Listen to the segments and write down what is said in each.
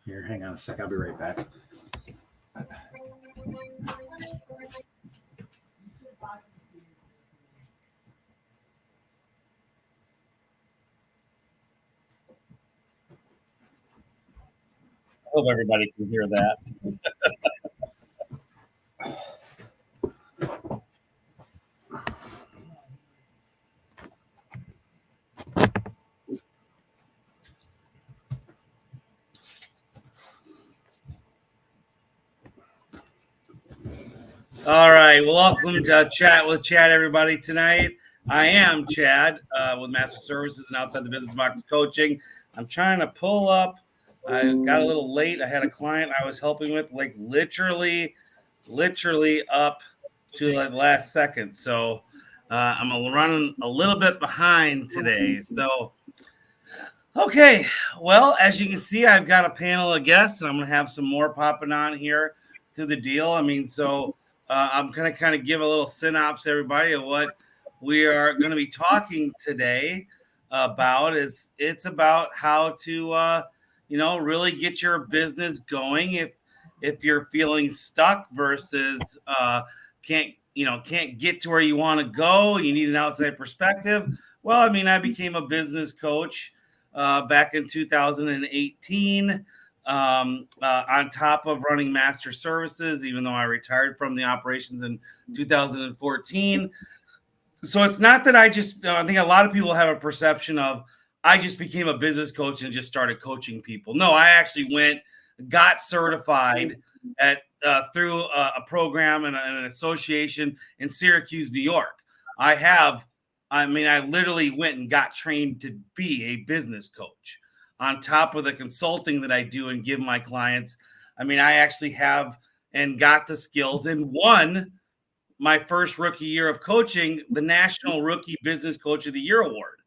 Here, hang on a sec. I'll be right back. I hope everybody can hear that. All right. Well, welcome to Chat with Chad, everybody, tonight. I am Chad with Master Services and Outside the Business Box Coaching. I'm trying to pull up. I got a little late. I had a client I was helping with, like literally up to the last second. So I'm running a little bit behind today. So, okay. Well, as you can see, I've got a panel of guests, and I'm going to have some more popping on here through the deal. I mean, so I'm going to kind of give a little synopsis, everybody, of what we are going to be talking today about. It's about how to, really get your business going if you're feeling stuck versus can't get to where you want to go. You need an outside perspective. Well, I mean, I became a business coach back in 2018. On top of running Master Services, even though I retired from the operations in 2014. So it's not that I think a lot of people have a perception of I just became a business coach and just started coaching people. No, I actually got certified through a program and an association in Syracuse, New York. I literally went and got trained to be a business coach. On top of the consulting that I do and give my clients, I mean, I actually have and got the skills and won my first rookie year of coaching, the National Rookie Business Coach of the Year Award.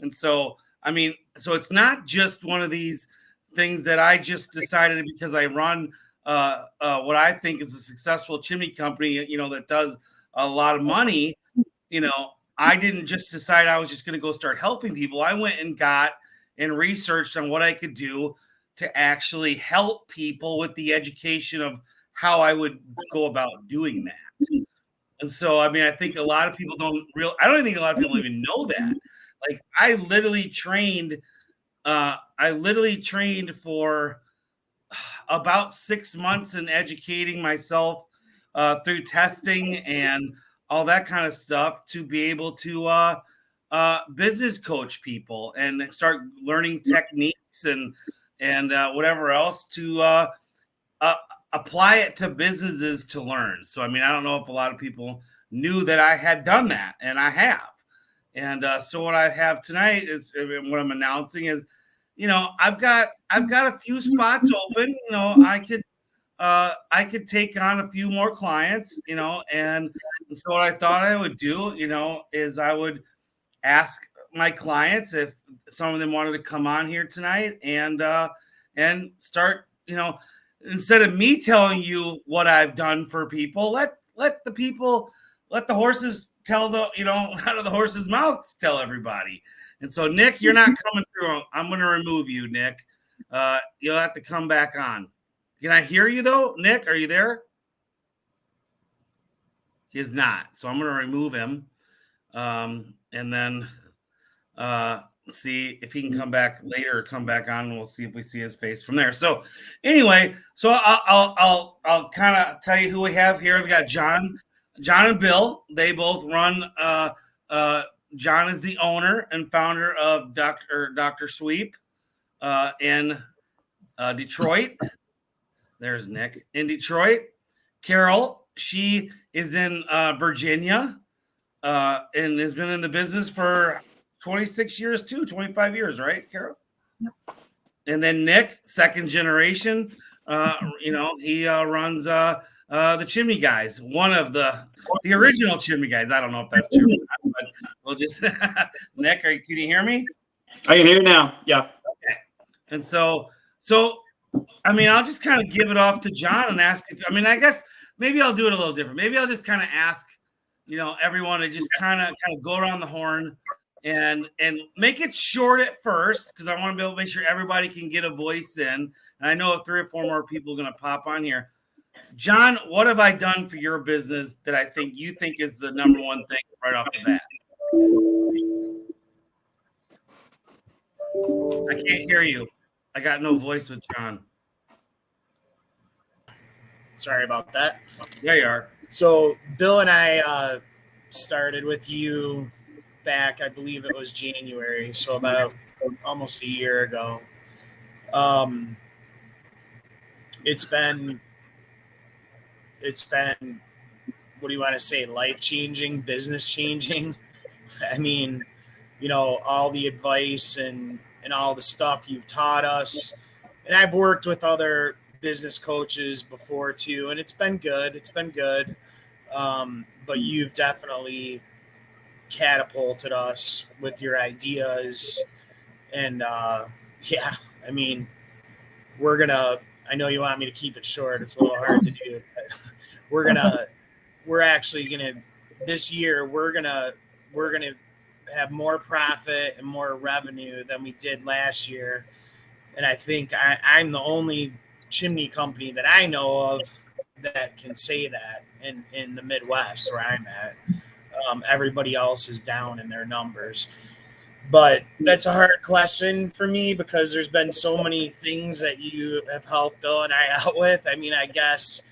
And so, I mean, so it's not just one of these things that I just decided because I run what I think is a successful chimney company, that does a lot of money. I didn't just decide I was just going to go start helping people. I went and researched on what I could do to actually help people with the education of how I would go about doing that. And so, I mean, I think a lot of people I don't think a lot of people even know that. Like I literally trained for about 6 months in educating myself through testing and all that kind of stuff to be able to business coach people and start learning techniques and whatever else to apply it to businesses to learn. So, I mean, I don't know if a lot of people knew that I had done that, and I have. And so what I have tonight is what I'm announcing is, I've got a few spots open. I could take on a few more clients, and so what I thought I would do, is I would ask my clients if some of them wanted to come on here tonight and start, instead of me telling you what I've done for people, let the horses tell out of the horse's mouth tell everybody. And so, Nick, you're not coming through. I'm going to remove you, Nick. You'll have to come back on. Can I hear you though, Nick? Are you there? He's not. So I'm going to remove him. And then see if he can come back later or come back on, and we'll see if we see his face from there. So anyway, so I'll kind of tell you who we have here. We've got John and Bill. They both run. John is the owner and founder of Dr. Sweep in Detroit. There's Nick in Detroit. Carol, she is in Virginia. And has been in the business for 26 years too, 25 years, right, Carol? Yep. And then Nick, second generation, he runs the Chimney Guys, one of the original Chimney Guys. I don't know if that's true, but we'll just Nick, can you hear me? I can hear you now. Yeah. Okay. And so I mean, I'll just kind of give it off to John and ask I guess maybe I'll do it a little different. Maybe I'll just kind of ask everyone to just kind of go around the horn, and make it short at first because I want to be able to make sure everybody can get a voice in. And I know 3 or 4 more people are going to pop on here. John, what have I done for your business that I think you think is the number one thing right off the bat? I can't hear you. I got no voice with John. Sorry about that. There you are. So Bill and I started with you back, I believe it was January, so about almost a year ago. It's been, what do you want to say, life-changing, business-changing. I mean, all the advice and all the stuff you've taught us. And I've worked with other business coaches before too, and it's been good. But you've definitely catapulted us with your ideas. And yeah, I mean, I know you want me to keep it short. It's a little hard to do, but we're actually gonna, this year, we're gonna have more profit and more revenue than we did last year. And I think I'm the only chimney company that I know of that can say that in the Midwest where I'm at. Everybody else is down in their numbers. But that's a hard question for me because there's been so many things that you have helped Bill and I out with. I mean, I guess,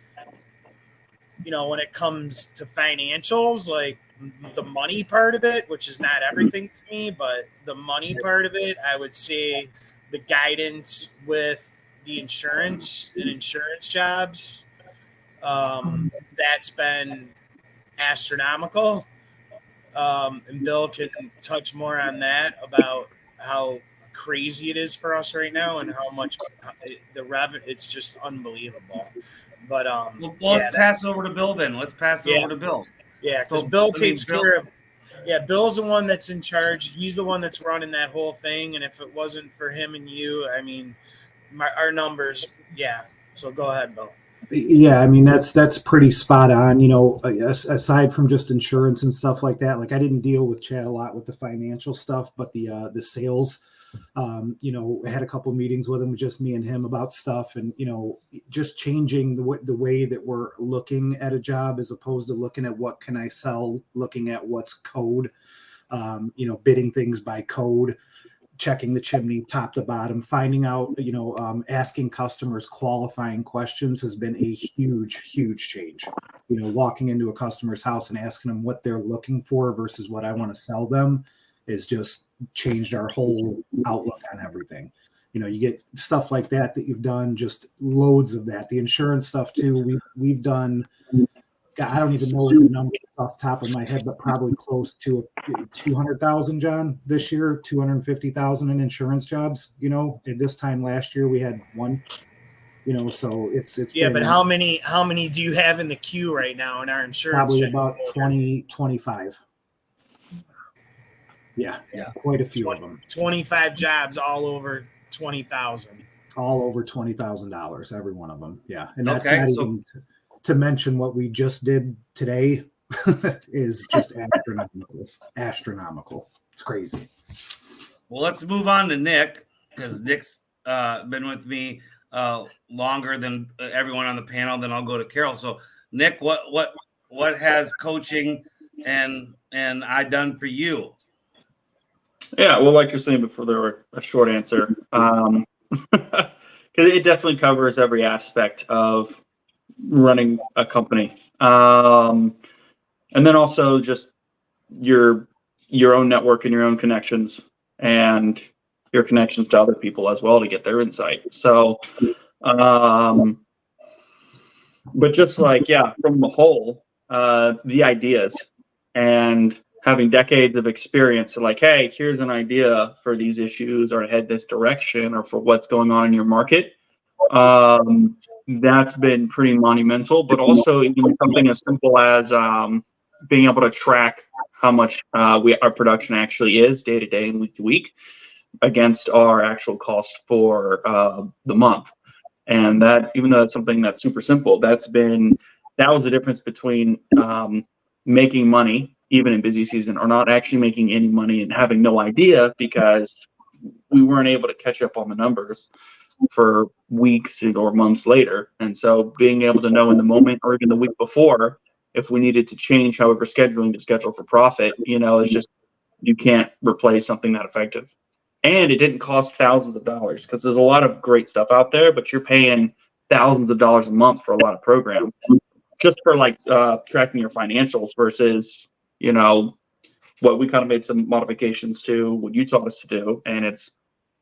when it comes to financials, like the money part of it, which is not everything to me, but the money part of it, I would say the guidance with the insurance and insurance jobs, that's been astronomical. And Bill can touch more on that about how crazy it is for us right now and how much the revenue, it's just unbelievable. But let's pass it over to Bill then. Let's pass it over to Bill. Yeah, because Bill takes care of. Yeah, Bill's the one that's in charge. He's the one that's running that whole thing. And if it wasn't for him and you, I mean, our numbers. Yeah. So go ahead, Bill. Yeah, I mean that's pretty spot on. Aside from just insurance and stuff like that, like I didn't deal with Chad a lot with the financial stuff, but the sales. I had a couple of meetings with him, just me and him about stuff, and just changing the way that we're looking at a job as opposed to looking at what can I sell, looking at what's code, bidding things by code, checking the chimney top to bottom, finding out, asking customers qualifying questions has been a huge change. Walking into a customer's house and asking them what they're looking for versus what I want to sell them has just changed our whole outlook on everything. You get stuff like that you've done, just loads of that. The insurance stuff too. We've done, I don't even know the numbers off the top of my head, but probably close to 200,000, John, this year, 250,000 in insurance jobs. At this time last year we had one. So it's yeah. But how many do you have in the queue right now in our insurance? Probably about 20, 25. Yeah, quite a few of them. 25 jobs, all over 20,000. All over $20,000, every one of them. Yeah, and that's not even to mention what we just did today is just astronomical. It's crazy. Well, let's move on to Nick because Nick's been with me longer than everyone on the panel. Then I'll go to Carol. So, Nick, what has coaching and I done for you? Yeah, well, like you're saying before, there were a short answer. Because it definitely covers every aspect of running a company. And then also just your own network and your own connections and your connections to other people as well to get their insight. So, but just like, from the whole, the ideas and having decades of experience, like, hey, here's an idea for these issues or head this direction or for what's going on in your market. That's been pretty monumental, but also even something as simple as being able to track how much our production actually is day to day and week to week against our actual cost for the month. And that, even though that's something that's super simple, that was the difference between making money even in busy season, are not actually making any money and having no idea because we weren't able to catch up on the numbers for weeks or months later. And so being able to know in the moment or even the week before if we needed to change however scheduling to schedule for profit, it's just, you can't replace something that effective. And it didn't cost thousands of dollars, because there's a lot of great stuff out there, but you're paying thousands of dollars a month for a lot of programs just for tracking your financials versus, what we kind of made some modifications to what you taught us to do, and it's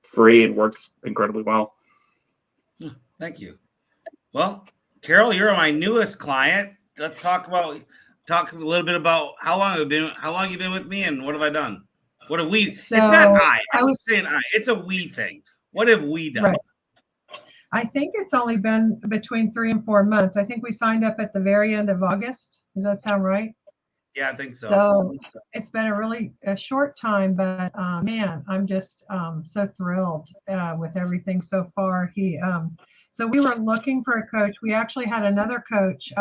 free and works incredibly well. Thank you. Well, Carol, you're my newest client. Let's talk a little bit about how long you've been with me, and what have I done? What have we? So it's not I was saying it's a we thing. What have we done? Right. I think it's only been between 3 and 4 months. I think we signed up at the very end of August. Does that sound right? Yeah, I think so. So it's been a short time, but man, I'm just so thrilled with everything so far. So we were looking for a coach. We actually had another coach,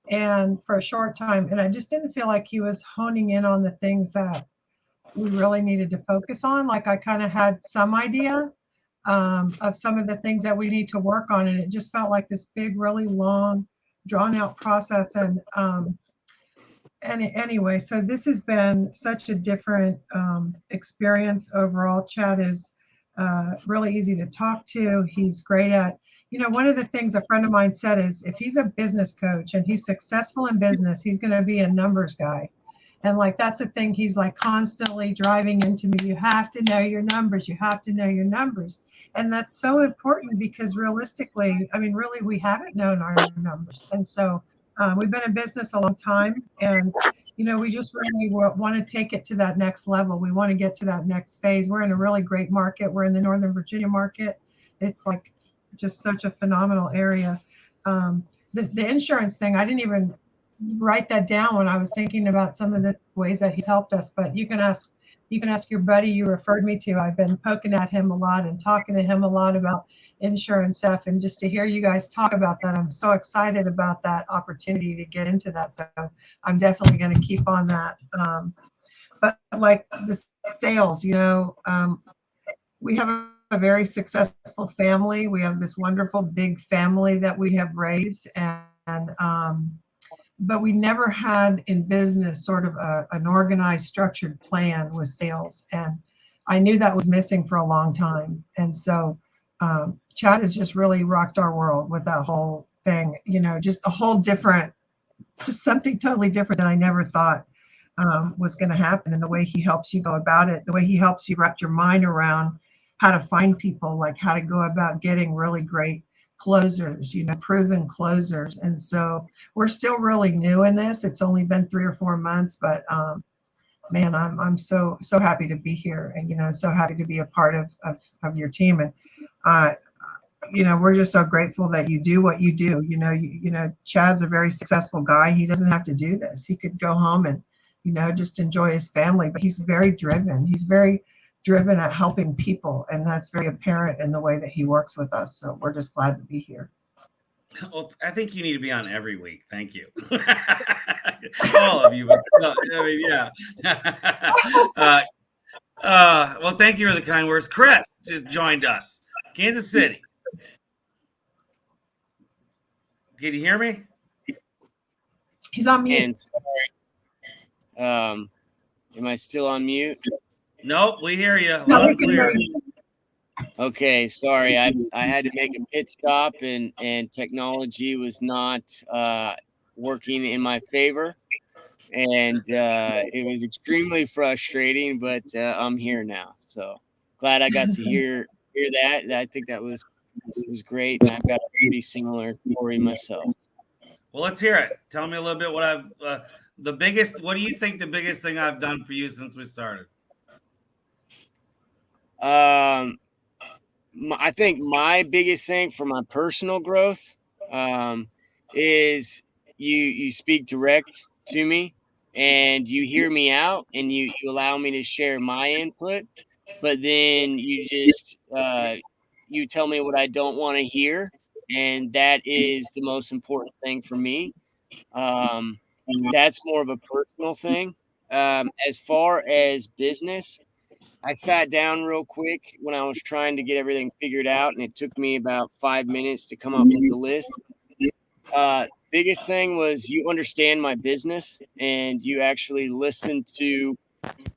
and for a short time, and I just didn't feel like he was honing in on the things that we really needed to focus on. Like I kind of had some idea of some of the things that we need to work on, and it just felt like this big, really long, drawn out process. And anyway, so this has been such a different experience overall. Chad is really easy to talk to. He's great at, one of the things a friend of mine said is if he's a business coach and he's successful in business, he's going to be a numbers guy. And that's the thing he's constantly driving into me. You have to know your numbers. You have to know your numbers. And that's so important because realistically, really, we haven't known our numbers. And so we've been in business a long time, and we just really want to take it to that next level. We want to get to that next phase. We're in a really great market. We're in the Northern Virginia market. It's just such a phenomenal area. The insurance thing, I didn't even write that down when I was thinking about some of the ways that he's helped us. But you can ask your buddy you referred me to. I've been poking at him a lot and talking to him a lot about insurance stuff, and just to hear you guys talk about that, I'm so excited about that opportunity to get into that. So I'm definitely going to keep on that. But the sales, we have a very successful family. We have this wonderful big family that we have raised, and but we never had in business sort of an organized, structured plan with sales, and I knew that was missing for a long time. And so Chad has just really rocked our world with that whole thing, just a whole different, just something totally different that I never thought was going to happen. And the way he helps you go about it, the way he helps you wrap your mind around how to find people, how to go about getting really great closers, proven closers. And so we're still really new in this. It's only been 3 or 4 months, but man, I'm so happy to be here, and so happy to be a part of your team. And we're just so grateful that you do what you do. Chad's a very successful guy. He doesn't have to do this. He could go home and just enjoy his family, but he's very driven. He's very driven at helping people, and that's very apparent in the way that he works with us. So we're just glad to be here. Well, I think you need to be on every week. Thank you. All of you. But yeah. Well, thank you for the kind words. Chris just joined us. Kansas City. Can you hear me? He's on mute. And sorry. Am I still on mute? Nope, we hear you. No, Loud we and can clear. hear you. Okay, sorry. I had to make a pit stop, and technology was not working in my favor, and it was extremely frustrating. But I'm here now, so glad I got to hear that. I think that was great, and I've got a pretty similar story myself. Well, let's hear it. Tell me a little bit what I've what do you think the biggest thing I've done for you since we started? I think my biggest thing for my personal growth is you speak direct to me, and you hear me out, and you allow me to share my input, but then you just you tell me what I don't want to hear, and that is the most important thing for me. that's more of a personal thing. As far as business, I sat down real quick when I was trying to get everything figured out, and it took me about 5 minutes to come up with the list. Biggest thing was you understand my business and you actually listen to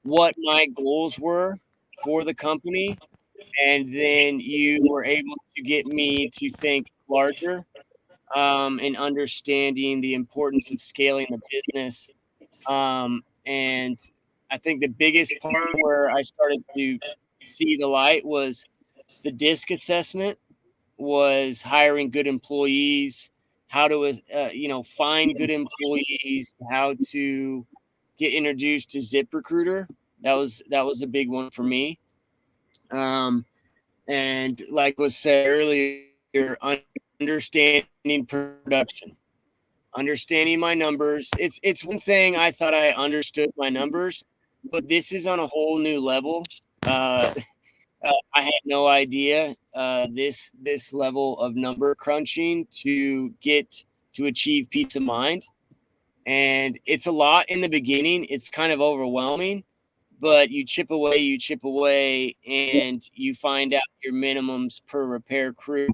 what my goals were for the company, and then you were able to get me to think larger, and understanding the importance of scaling the business. And I think the biggest part where I started to see the light was the DISC assessment, was hiring good employees, how to find good employees, how to get introduced to ZipRecruiter. That was a big one for me. And like was said earlier, understanding production, understanding my numbers. It's one thing I thought I understood my numbers, but this is on a whole new level. I had no idea this level of number crunching to get to achieve peace of mind, and it's a lot in the beginning. It's kind of overwhelming, but you chip away, and you find out your minimums per repair crew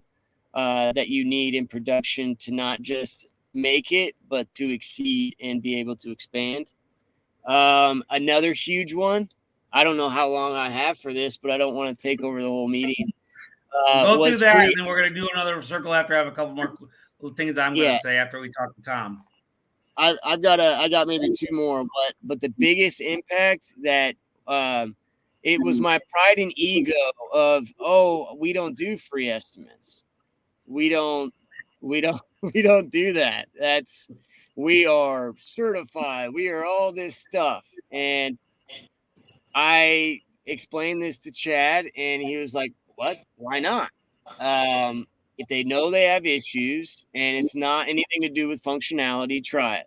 that you need in production to not just make it, but to exceed and be able to expand. Another huge one. I don't know how long I have for this, but I don't want to take over the whole meeting. Go through that, and then we're going to do another circle after I have a couple more things I'm going to say after we talk to Tom. I got maybe two more, but the biggest impact that it was my pride and ego of, we don't do free estimates. We don't do that. We are certified. We are all this stuff. And I explained this to Chad, and he was like, what? Why not? If they know they have issues and it's not anything to do with functionality, try it.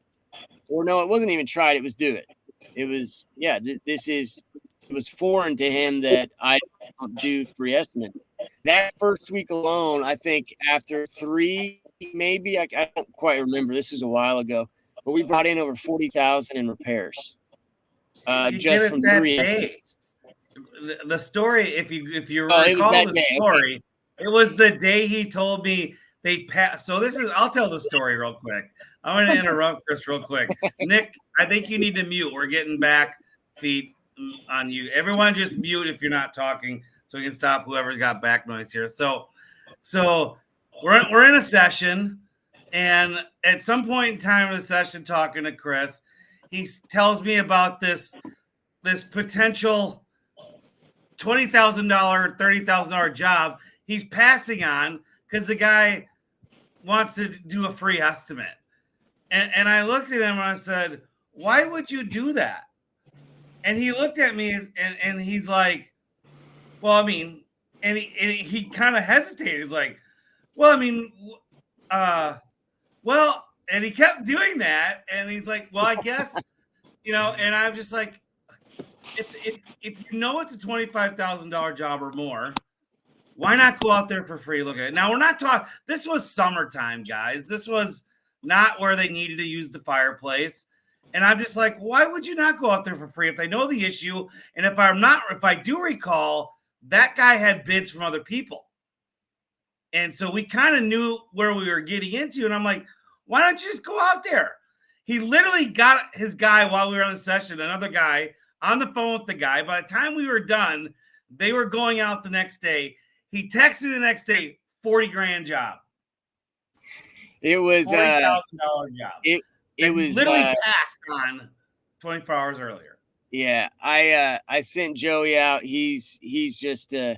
Or no, it wasn't even try it. It was do it. It was, it was foreign to him that I don't do free estimates. That first week alone, I think after 3, maybe, I don't quite remember. This is a while ago, but we brought in over 40,000 in repairs. Just from 3 estimates. The story, if you recall the story, it was the day he told me they passed. So I'll tell the story real quick. I'm going to interrupt Chris real quick. Nick, I think you need to mute. We're getting back feed on you. Everyone just mute if you're not talking, so we can stop whoever's got back noise here. So we're in a session, and at some point in time in the session, talking to Chris, he tells me about this potential $20,000, $30,000 job he's passing on because the guy wants to do a free estimate. And I looked at him and I said, why would you do that? And he looked at me and he's like, well, I mean, and he kind of hesitated. He's like, well, I mean, well, and he kept doing that. And he's like, well, I guess, and I'm just like, if you know it's a $25,000 job or more, why not go out there for free? Look at it. Now, we're not talking, this was summertime, guys. This was not where they needed to use the fireplace. And I'm just like, why would you not go out there for free if they know the issue? And if I do recall, that guy had bids from other people. And so we kind of knew where we were getting into. And I'm like, why don't you just go out there? He literally got his guy while we were on the session, another guy on the phone with the guy. By the time we were done, they were going out the next day. He texted me the next day, $40,000 job. It was $40,000 job. It was literally passed on 24 hours earlier. Yeah, I sent Joey out. He's just a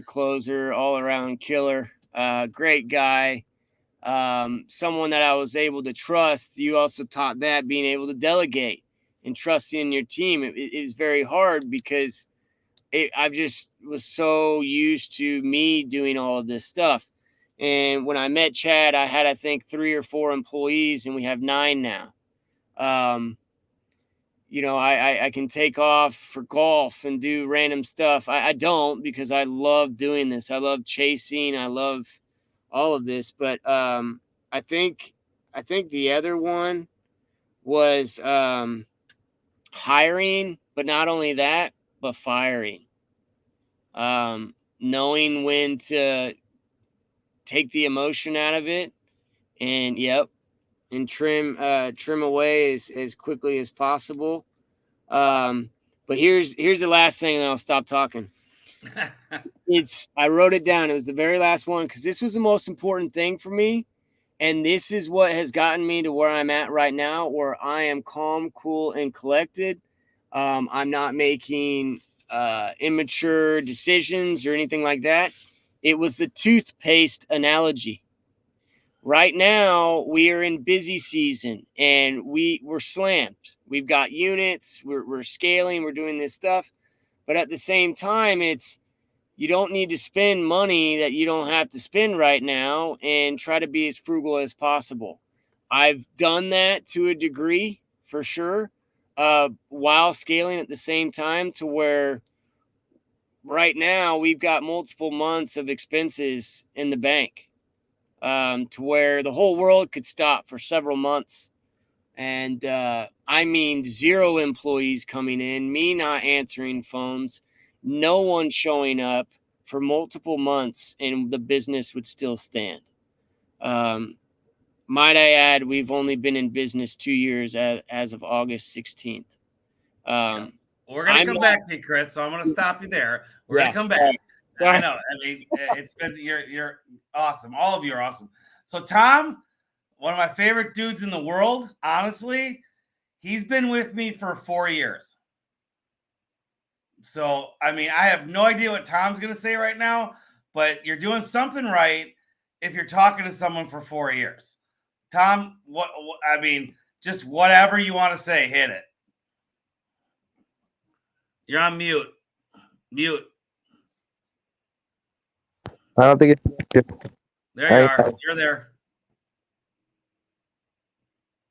closer, all around killer. Great guy. Someone that I was able to trust. You also taught that, being able to delegate and trusting in your team. It is very hard because I just was so used to me doing all of this stuff. And when I met Chad, I had, I think, 3 or 4 employees, and we have 9 now. I can take off for golf and do random stuff. I don't, because I love doing this. I love chasing. I love all of this. But I think the other one was hiring, but not only that, but firing. Knowing when to take the emotion out of it and trim away as quickly as possible. But here's the last thing, and then I'll stop talking. I wrote it down. It was the very last one because this was the most important thing for me. And this is what has gotten me to where I'm at right now, where I am calm, cool, and collected. I'm not making immature decisions or anything like that. It was the toothpaste analogy. Right now, we are in busy season and we're slammed. We've got units, we're scaling, we're doing this stuff. But at the same time, you don't need to spend money that you don't have to spend right now, and try to be as frugal as possible. I've done that to a degree for sure, while scaling at the same time, to where right now we've got multiple months of expenses in the bank, to where the whole world could stop for several months. And I mean, 0 employees coming in, me not answering phones, no one showing up for multiple months, and the business would still stand. Might I add, we've only been in business 2 years as of August 16th. We're going to come back to you, Chris, so I'm going to stop you there. We're going to come back. Sorry. I know. I mean, it's been, you're awesome. All of you are awesome. So Tom, one of my favorite dudes in the world, honestly, he's been with me for 4 years. So, I mean, I have no idea what Tom's going to say right now, but you're doing something right if you're talking to someone for 4 years. Tom, I mean, just whatever you want to say, hit it. You're on mute. Mute. I don't think it's. There you are. You're there.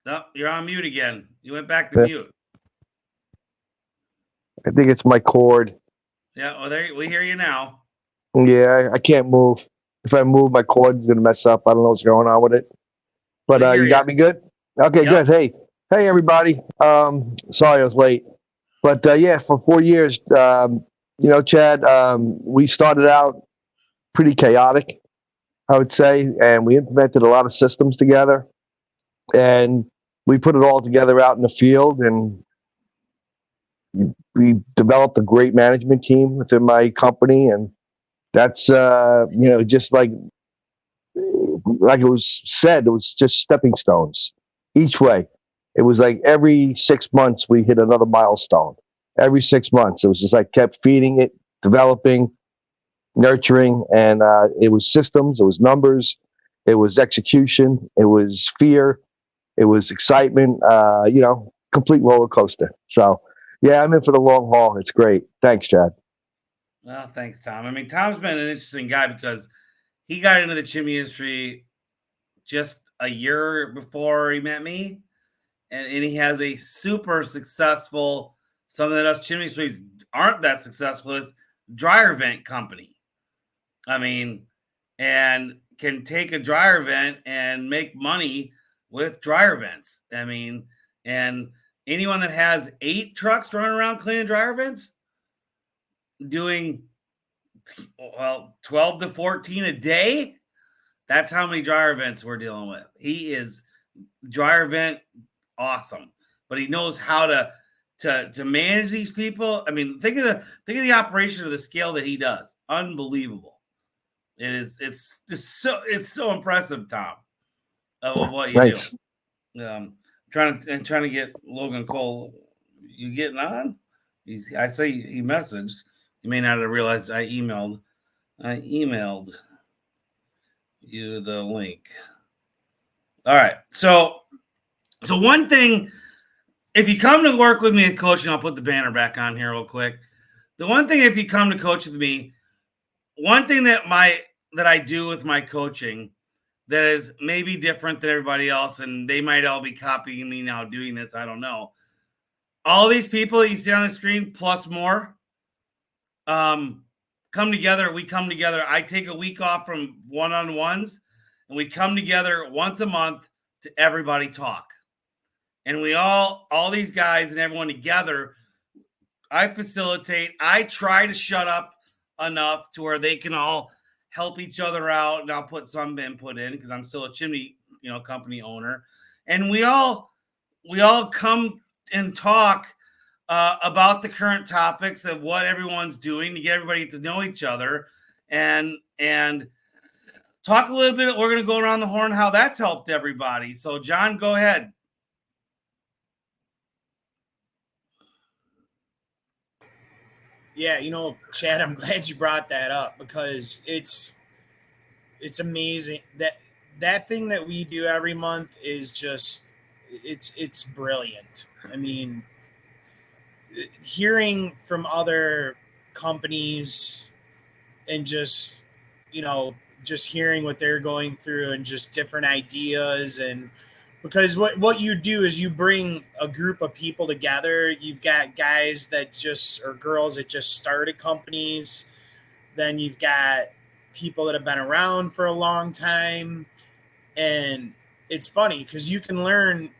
No, you're on mute again. You went back to mute. I think it's my cord. Yeah, well, we hear you now. Yeah, I can't move. If I move, my cord's gonna mess up. I don't know what's going on with it. But you got me good? Okay, Yep. good. Hey, everybody. Sorry I was late. But yeah, for 4 years, Chad, we started out pretty chaotic, I would say, and we implemented a lot of systems together, and we put it all together out in the field, and we developed a great management team within my company, and that's just like it was said, it was just stepping stones each way. It was like every 6 months we hit another milestone. Every 6 months, it was just like kept feeding it, developing, nurturing, and it was systems, it was numbers, it was execution, it was fear, it was excitement. Complete roller coaster. So, yeah, I'm in for the long haul. It's great. Thanks, Chad. Well, thanks, Tom. I mean, Tom's been an interesting guy because he got into the chimney industry just a year before he met me. And he has a super successful, something that us chimney sweeps aren't that successful, is dryer vent company. I mean, and can take a dryer vent and make money with dryer vents. I mean, and anyone that has 8 trucks running around cleaning dryer vents, doing 12 to 14 a day, that's how many dryer vents we're dealing with. He is dryer vent awesome, but he knows how to manage these people. I mean, think of the operation of the scale that he does. Unbelievable. It's so impressive, Tom, of what you do. Trying to get Logan Cole. You getting on? I say he messaged. You may not have realized I emailed you the link. All right. So one thing, if you come to work with me at coaching, I'll put the banner back on here real quick. The one thing, if you come to coach with me, one thing that I do with my coaching that is maybe different than everybody else, and they might all be copying me now doing this, I don't know. All these people that you see on the screen plus more come together. We come together. I take a week off from one-on-ones, and we come together once a month to everybody talk. and we all these guys and everyone together, I facilitate. I try to shut up enough to where they can all help each other out, and I'll put some input in because I'm still a chimney, company owner, and we all come and talk about the current topics of what everyone's doing to get everybody to know each other, and talk a little bit. We're going to go around the horn how that's helped everybody. So, John, go ahead. Yeah, Chad, I'm glad you brought that up because it's amazing that thing that we do every month is just it's brilliant. I mean, hearing from other companies and just just hearing what they're going through and just different ideas, and because what you do is you bring a group of people together. You've got guys that just or girls that just started companies, then you've got people that have been around for a long time, and it's funny because you can learn.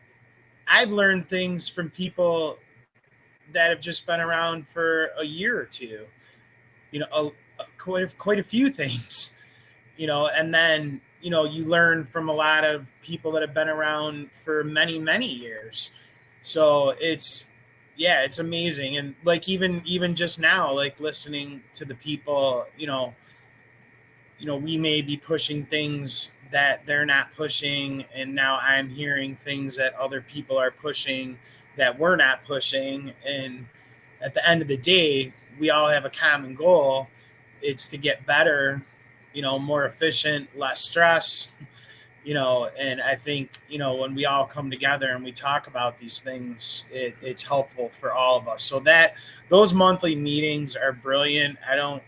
I've learned things from people that have just been around for a year or two, quite a few things, and then, you learn from a lot of people that have been around for many, many years. So it's amazing. And like, even just now, like listening to the people, we may be pushing things that they're not pushing. And now I'm hearing things that other people are pushing that we're not pushing. And at the end of the day, we all have a common goal. It's to get better, more efficient, less stress, and I think, when we all come together and we talk about these things, it's helpful for all of us. So those monthly meetings are brilliant. I don't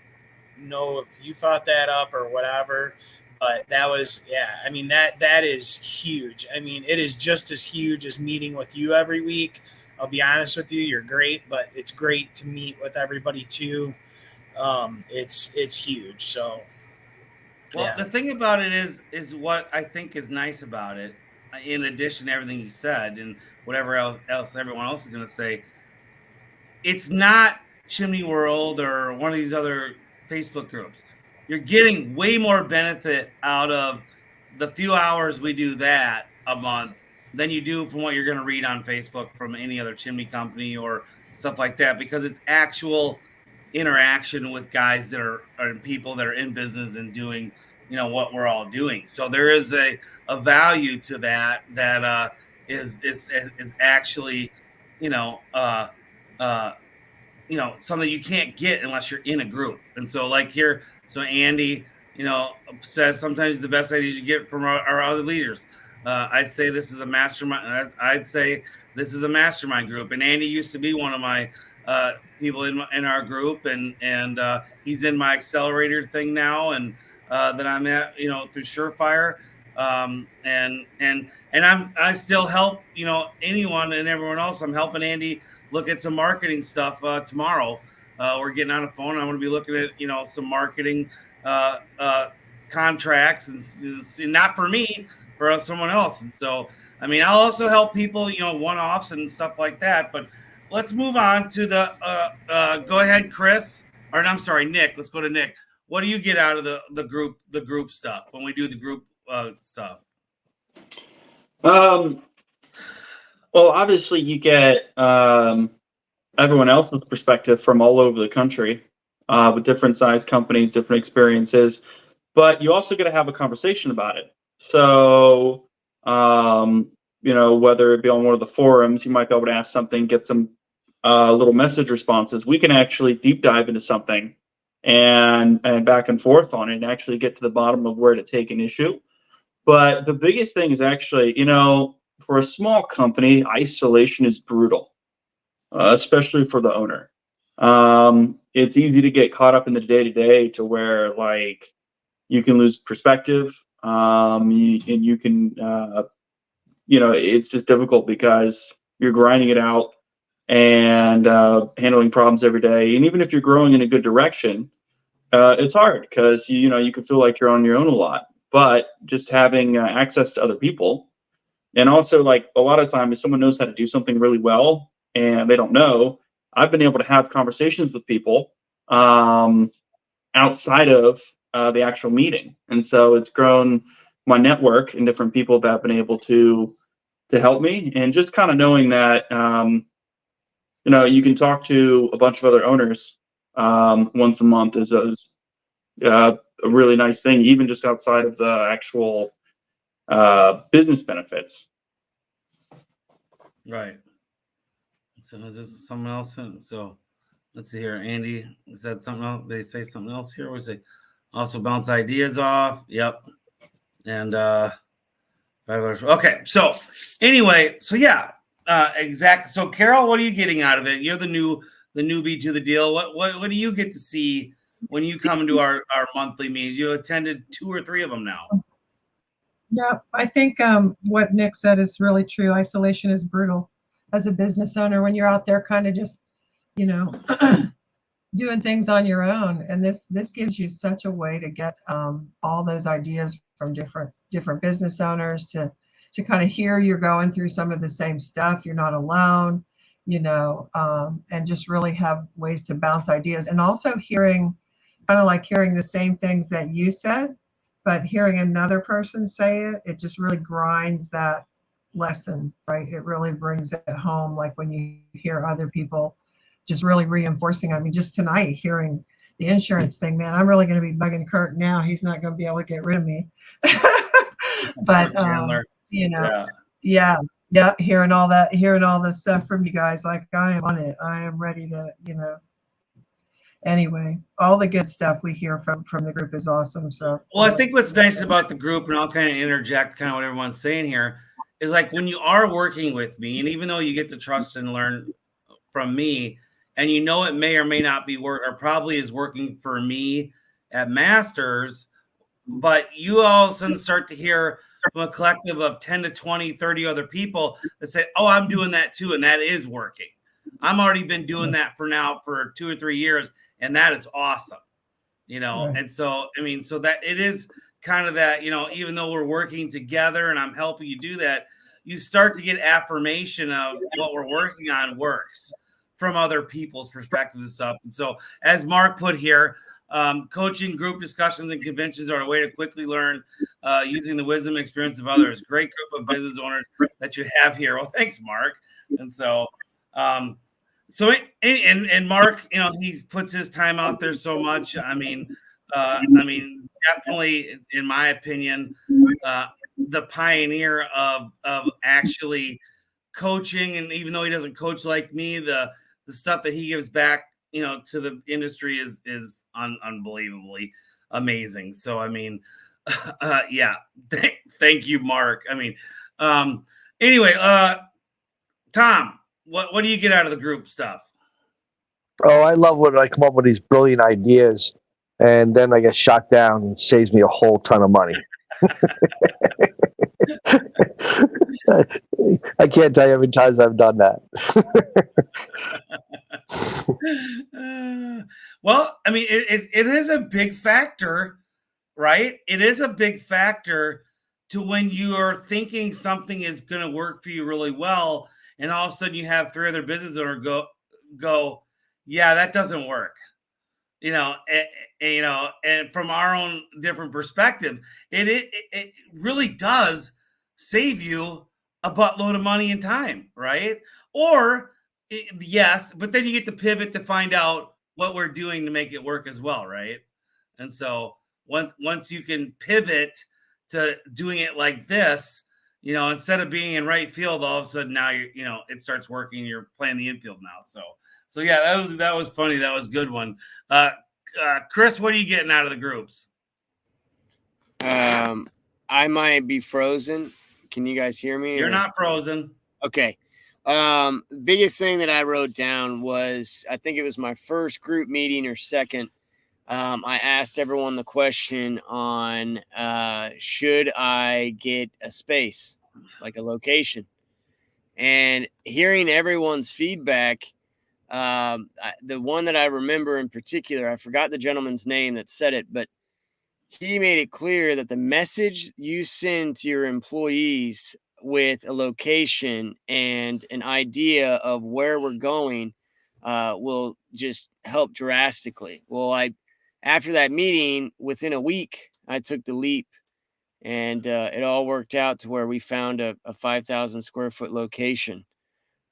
know if you thought that up or whatever, but that was, yeah, I mean, that is huge. I mean, it is just as huge as meeting with you every week. I'll be honest with you, you're great, but it's great to meet with everybody too. It's huge. So, Well, yeah. the thing about it is what I think is nice about it, in addition to everything you said and whatever else everyone else is going to say, it's not Chimney World or one of these other Facebook groups. You're getting way more benefit out of the few hours we do that a month than you do from what you're going to read on Facebook from any other chimney company or stuff like that, because it's actual interaction with guys that are people that are in business and doing, what we're all doing. So there is a value to that is actually, you know, uh, uh, something you can't get unless you're in a group. And so like here, so Andy, says sometimes the best ideas you get from our other leaders. I'd say this is a mastermind. I'd say this is a mastermind group. And Andy used to be one of my people in our group, and he's in my accelerator thing now, and that I'm at, through Surefire. And I still help, anyone and everyone else. I'm helping Andy look at some marketing stuff tomorrow. We're getting on the phone. I'm going to be looking at, some marketing contracts, and not for me, for someone else. And so, I mean, I'll also help people, one-offs and stuff like that. But let's move on to the go ahead, Chris. Or I'm sorry, Nick. Let's go to Nick. What do you get out of the group stuff when we do the group stuff? Well, obviously you get everyone else's perspective from all over the country, with different size companies, different experiences, but you also get to have a conversation about it. So, whether it be on one of the forums, you might be able to ask something, get some little message responses. We can actually deep dive into something and back and forth on it and actually get to the bottom of where to take an issue. But the biggest thing is actually, for a small company, isolation is brutal, especially for the owner. It's easy to get caught up in the day-to-day to where, like, you can lose perspective, and you can, it's just difficult because you're grinding it out and handling problems every day. And even if you're growing in a good direction, it's hard because you can feel like you're on your own a lot. But just having access to other people And also, like, a lot of times, if someone knows how to do something really well and they don't know, I've been able to have conversations with people outside of the actual meeting. And so it's grown my network and different people that have been able to help me. And just kind of knowing that, you can talk to a bunch of other owners once a month is a really nice thing, even just outside of the actual business benefits. Right. So is this someone else? So let's see here. Andy said something else. They say something else here. Was it also bounce ideas off? Yep. And okay. So anyway, so yeah, exactly. So Carol, what are you getting out of it? You're the newbie to the deal. What do you get to see when you come into our monthly meetings? You attended 2 or 3 of them now. Yeah, I think what Nick said is really true. Isolation is brutal as a business owner when you're out there kind of just, doing things on your own. And this gives you such a way to get all those ideas from different business owners to kind of hear you're going through some of the same stuff. You're not alone, and just really have ways to bounce ideas. And also hearing the same things that you said, but hearing another person say it, it just really grinds that lesson, right? It really brings it home. Like when you hear other people just really reinforcing. I mean, just tonight hearing the insurance thing, man, I'm really going to be bugging Kurt now. He's not going to be able to get rid of me. But, yeah, hearing all this stuff from you guys, like I am on it. I am ready to, anyway, all the good stuff we hear from the group is awesome. So, well, I think what's nice about the group, and I'll kind of interject kind of what everyone's saying here, is like when you are working with me, and even though you get to trust and learn from me, and it may or may not be work, or probably is working for me at Masters, but you all of a sudden start to hear from a collective of 10 to 20, 30 other people that say, oh, I'm doing that too, and that is working. I'm already been doing that for 2 or 3 years, and that is awesome. Right. And so, I mean, so that it is kind of that, even though we're working together and I'm helping you do that, you start to get affirmation of what we're working on works from other people's perspectives and stuff. And so, as Mark put here, coaching, group discussions, and conventions are a way to quickly learn using the wisdom and experience of others. Great group of business owners that you have here. Well, thanks, Mark. And so, and Mark, he puts his time out there so much. I mean, definitely, in my opinion, the pioneer of actually coaching. And even though he doesn't coach like me, the stuff that he gives back, to the industry is unbelievably amazing. So, I mean, yeah, thank you, Mark. I mean, anyway, Tom, what do you get out of the group stuff? Oh, I love when I come up with these brilliant ideas and then I get shot down and saves me a whole ton of money. I can't tell you how many times I've done that. Well, I mean, it is a big factor, right? It is a big factor to when you are thinking something is going to work for you really well, and all of a sudden you have 3 other business owners go, yeah, that doesn't work. And from our own different perspective, it really does save you a buttload of money and time, right? Or yes, but then you get to pivot to find out what we're doing to make it work as well, right? And so once you can pivot to doing it like this, instead of being in right field, all of a sudden now it starts working. You're playing the infield now. So yeah, that was funny. That was a good one. Chris, what are you getting out of the groups? I might be frozen. Can you guys hear me? You're not frozen. Okay. Biggest thing that I wrote down was, I think it was my first group meeting or second. I asked everyone the question on, should I get a space, like a location? And hearing everyone's feedback, the one that I remember in particular, I forgot the gentleman's name that said it, but he made it clear that the message you send to your employees with a location and an idea of where we're going will just help drastically. Well, after that meeting, within a week, I took the leap, and it all worked out to where we found a 5,000 square foot location.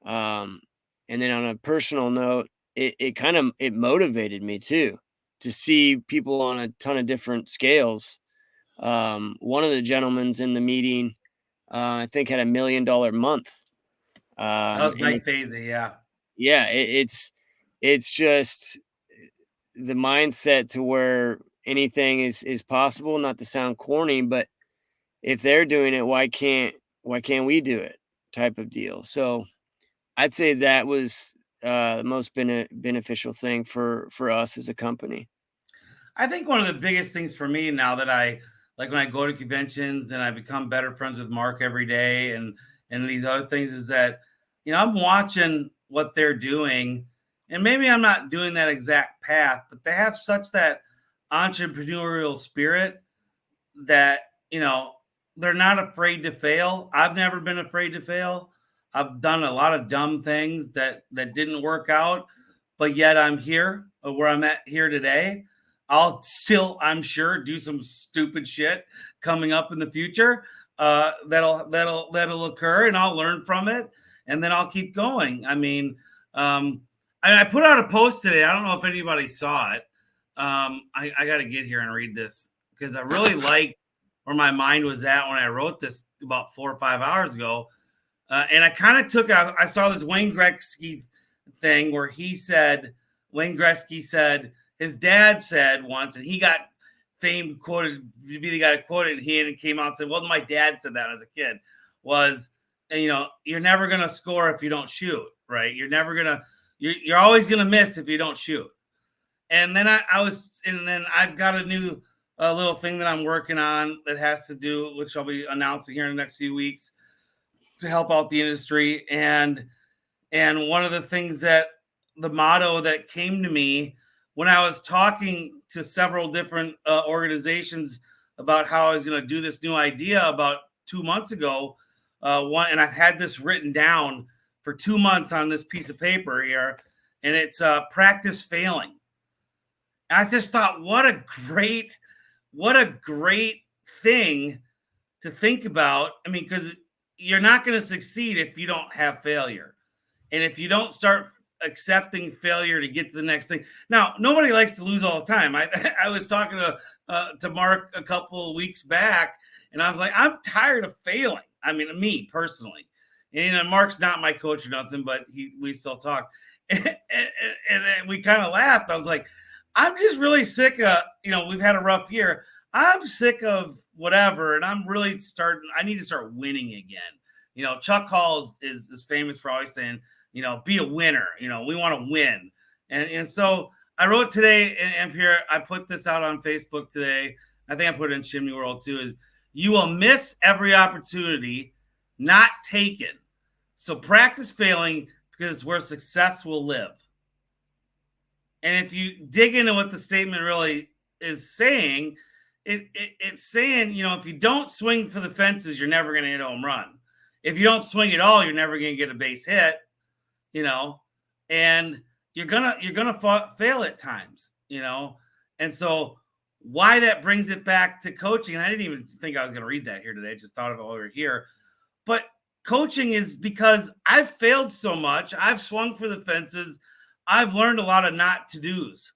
And then on a personal note, it kind of it motivated me too to see people on a ton of different scales. One of the gentlemen's in the meeting, I think, had $1 million month. That was And Mike Fazy, yeah. yeah, it's just the mindset to where anything is possible. Not to sound corny, but if they're doing it, why can't we do it? Type of deal. So I'd say that was the most beneficial thing for us as a company. I think one of the biggest things for me now that I like when I go to conventions and I become better friends with Mark every day and these other things is that, you know, I'm watching what they're doing, and maybe I'm not doing that exact path, but they have such that entrepreneurial spirit that, you know, they're not afraid to fail. I've never been afraid to fail. I've done a lot of dumb things that didn't work out, but yet I'm here where I'm at here today. I'll still, I'm sure, do some stupid shit coming up in the future that'll occur, and I'll learn from it, and then I'll keep going. I mean, I put out a post today. I don't know if anybody saw it. I got to get here and read this because I really liked where my mind was at when I wrote this about 4 or 5 hours ago. And I kind of I saw this Wayne Gretzky thing where Wayne Gretzky said, his dad said once, and he got quoted to be the guy that quoted, he came out and said, well, my dad said that as a kid, was, you know, you're never going to score if you don't shoot, right? You're always going to miss if you don't shoot. And then I've got a new little thing that I'm working on that has to do, which I'll be announcing here in the next few weeks to help out the industry. And one of the things that the motto that came to me when I was talking to several different organizations about how I was going to do this new idea about 2 months ago, and I've had this written down for 2 months on this piece of paper here, and it's practice failing. I just thought, what a great thing to think about. I mean, because you're not going to succeed if you don't have failure. And if you don't start accepting failure to get to the next thing. Now, nobody likes to lose all the time. I was talking to Mark a couple of weeks back, and I was like, I'm tired of failing. I mean, me personally. And you know, Mark's not my coach or nothing, but we still talk. And we kind of laughed. I was like, I'm just really sick of, you know, we've had a rough year. I'm sick of whatever, and I'm really I need to start winning again. You know, Chuck Hall is famous for always saying, you know, be a winner. You know, we want to win. And so I wrote today, and Pierre, I put this out on Facebook today. I think I put it in Chimney World too, is you will miss every opportunity not taken. So practice failing because it's where success will live. And if you dig into what the statement really is saying, it's saying, you know, if you don't swing for the fences, you're never going to hit a home run. If you don't swing at all, you're never going to get a base hit, you know, and you're gonna fail at times, you know. And so why that brings it back to coaching, and I didn't even think I was going to read that here today. I just thought of it while we were here. But coaching is because I've failed so much. I've swung for the fences. I've learned a lot of not to do's.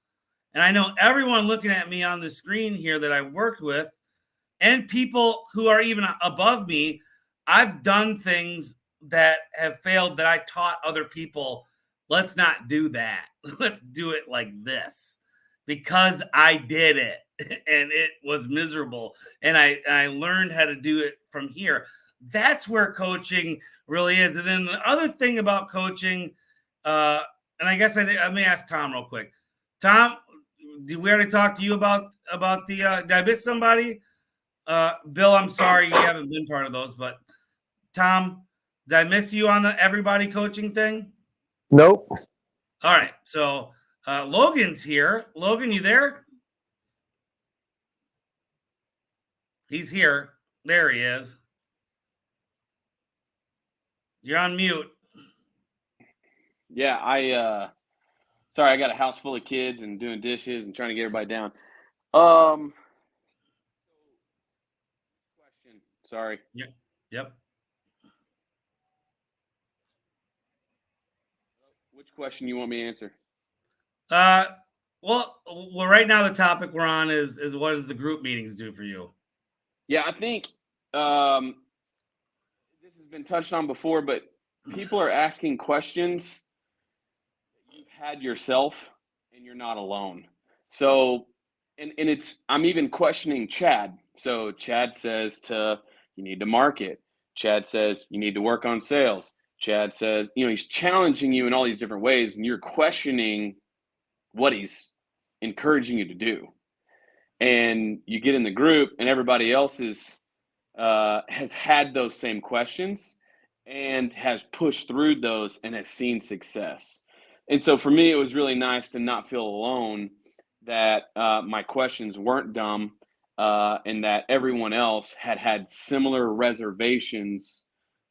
And I know everyone looking at me on the screen here that I've worked with and people who are even above me, I've done things that have failed that I taught other people, let's not do that. Let's do it like this because I did it and it was miserable. And I learned how to do it from here. That's where coaching really is. And then the other thing about coaching, and I guess let me ask Tom real quick. Tom, did we already talk to you about the, did I miss somebody? Bill, I'm sorry you haven't been part of those, but Tom, did I miss you on the everybody coaching thing? Nope. All right. So Logan's here. Logan, you there? He's here. There he is. You're on mute. Yeah, sorry, I got a house full of kids and doing dishes and trying to get everybody down. Question. Sorry. Yep. Which question you want me to answer? Well, right now the topic we're on is what does the group meetings do for you? Yeah, I think this has been touched on before, but people are asking questions that you've had yourself and you're not alone. So, and I'm even questioning Chad. So Chad says you need to market. Chad says you need to work on sales. Chad says, he's challenging you in all these different ways, and you're questioning what he's encouraging you to do. And you get in the group, and everybody else has had those same questions and has pushed through those and has seen success. And so for me, it was really nice to not feel alone, that my questions weren't dumb, and that everyone else had similar reservations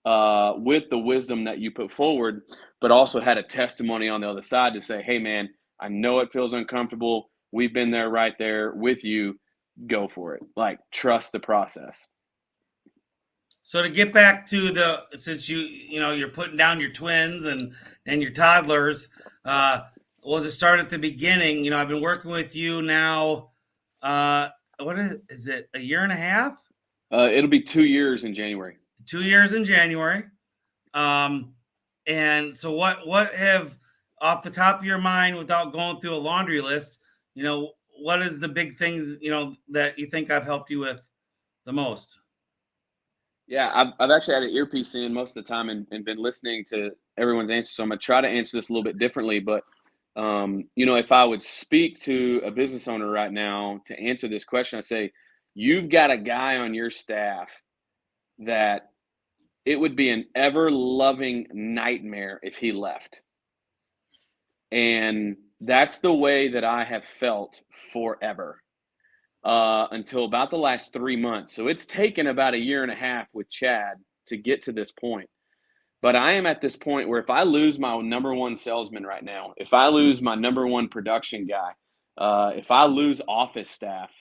with the wisdom that you put forward, but also had a testimony on the other side to say, hey, man, I know it feels uncomfortable. We've been there right there with you. Go for it. Like, trust the process. So to get back to since you're putting down your twins and your toddlers, we'll just start at the beginning. I've been working with you now. What is it? A year and a half? It'll be 2 years in January. 2 years in January. And so what have, off the top of your mind, without going through a laundry list, what is the big things, that you think I've helped you with the most? Yeah, I've actually had an earpiece in most of the time and been listening to everyone's answer. So I'm going to try to answer this a little bit differently. But, if I would speak to a business owner right now to answer this question, I'd say, you've got a guy on your staff that it would be an ever-loving nightmare if he left. And that's the way that I have felt forever. Until about the last 3 months. So it's taken about a year and a half with Chad to get to this point. But I am at this point where if I lose my number one salesman right now, if I lose my number one production guy, if I lose office staff,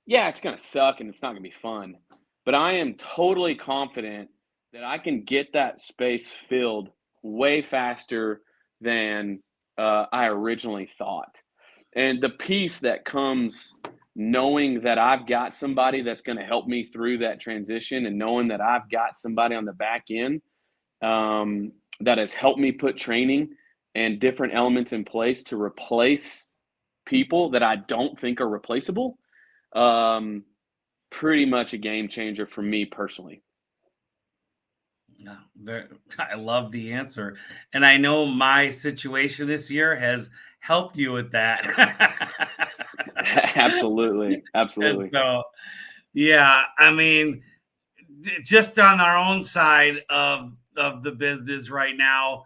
yeah, it's going to suck and it's not going to be fun. But I am totally confident that I can get that space filled way faster than I originally thought. And the peace that comes knowing that I've got somebody that's going to help me through that transition, and knowing that I've got somebody on the back end that has helped me put training and different elements in place to replace people that I don't think are replaceable, pretty much a game changer for me personally. I love the answer. And I know my situation this year has helped you with that. Absolutely. And so, yeah, I mean, just on our own side of the business right now,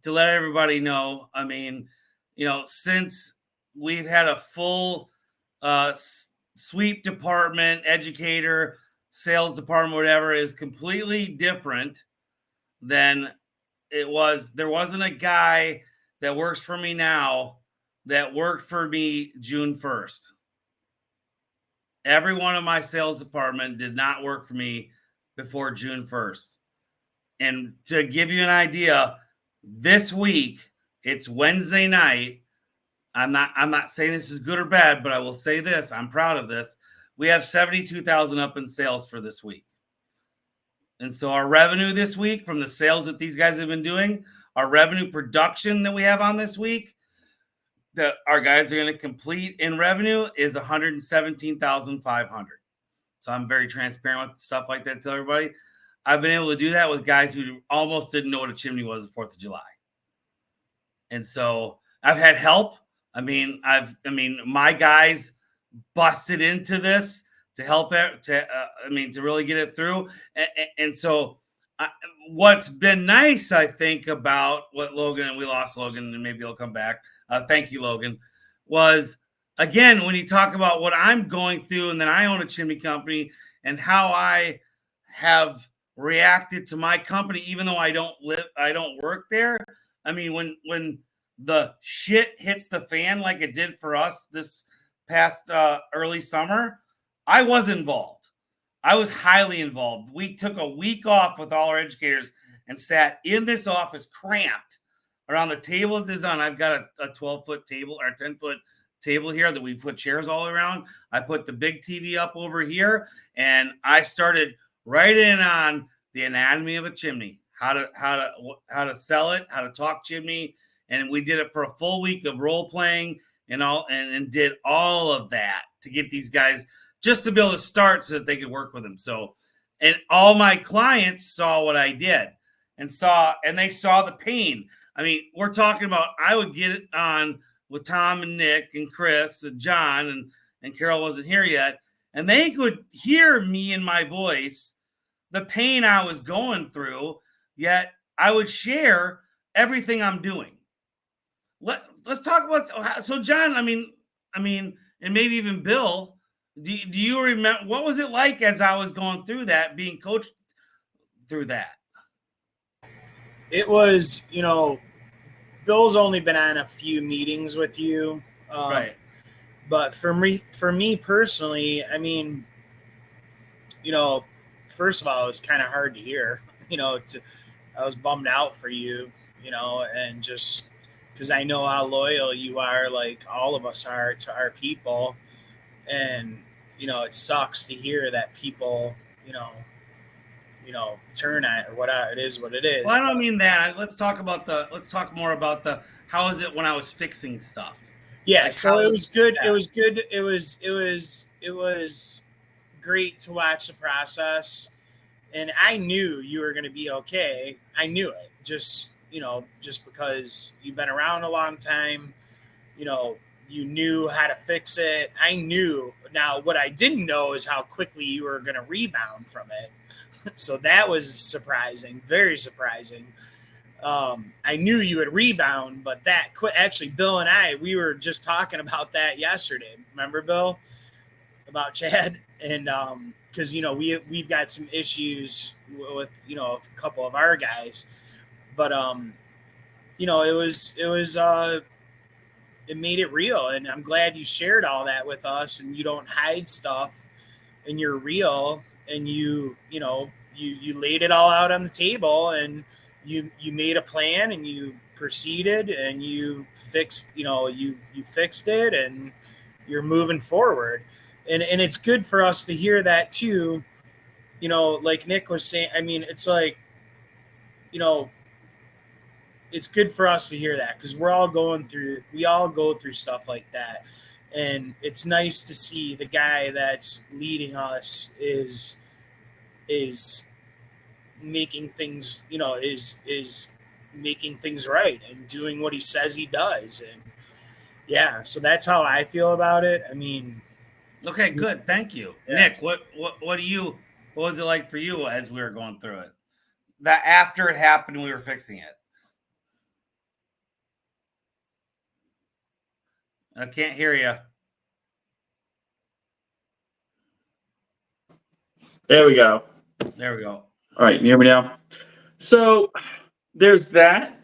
to let everybody know, I mean, since we've had a full sweep department, educator, sales department, whatever, is completely different than it was. There wasn't a guy that works for me now that worked for me June 1st. Every one of my sales department did not work for me before June 1st. And to give you an idea, this week, it's Wednesday night. I'm not saying this is good or bad, but I will say this. I'm proud of this. We have 72,000 up in sales for this week. And so our revenue this week from the sales that these guys have been doing, our revenue production that we have on this week, that our guys are going to complete in revenue, is 117,500. So I'm very transparent with stuff like that to everybody. I've been able to do that with guys who almost didn't know what a chimney was the 4th of July. And so I've had help. I mean, my guys busted into this to help it, to really get it through. And so what's been nice, I think, about what Logan, and we lost Logan, and maybe he'll come back. Thank you, Logan. Was, again, when you talk about what I'm going through, and then I own a chimney company, and how I have reacted to my company, even though I don't work there. I mean, when the shit hits the fan like it did for us this past early summer, I was involved. I was highly involved. We took a week off with all our educators and sat in this office cramped around the table of design. I've got a 12-foot table or 10-foot table here that we put chairs all around. I put the big TV up over here, and I started writing on the anatomy of a chimney, how to sell it, how to talk chimney, and we did it for a full week of role playing and did all of that to get these guys just to be able to start so that they could work with them. So, and all my clients saw what I did and they saw the pain. I mean, we're talking about, I would get it on with Tom and Nick and Chris and John and Carol wasn't here yet. And they could hear me in my voice, the pain I was going through, yet I would share everything I'm doing. Let's talk about, so John, I mean, and maybe even Bill, do you remember, what was it like as I was going through that, being coached through that? It was, Bill's only been on a few meetings with you. Right. But for me personally, I mean, first of all, it was kind of hard to hear, I was bummed out for you, and just because I know how loyal you are, like all of us are to our people. And, it sucks to hear that people, turn on it or whatever. It is what it is. Well, I don't mean that. Let's talk more about how is it when I was fixing stuff? Yeah. Like, so it was good. It was good. It was great to watch the process. And I knew you were going to be okay. I knew it just because you've been around a long time, you knew how to fix it. I knew. Now, what I didn't know is how quickly you were going to rebound from it. So that was surprising, very surprising. I knew you would rebound, but actually, Bill and I, we were just talking about that yesterday. Remember, Bill, about Chad? And because, we've got some issues with, a couple of our guys. But, it made it real. And I'm glad you shared all that with us and you don't hide stuff and you're real and you laid it all out on the table and you made a plan and you proceeded and you fixed, you fixed it and you're moving forward. And it's good for us to hear that too. Like Nick was saying, I mean, it's like, it's good for us to hear that because we all go through stuff like that. And it's nice to see the guy that's leading us is making things, is making things right and doing what he says he does. And yeah, so that's how I feel about it. I mean, okay, good. Thank you. Yeah. Nick, what was it like for you as we were going through it? That after it happened, we were fixing it. I can't hear you. There we go. There we go. All right, you hear me now? So there's that,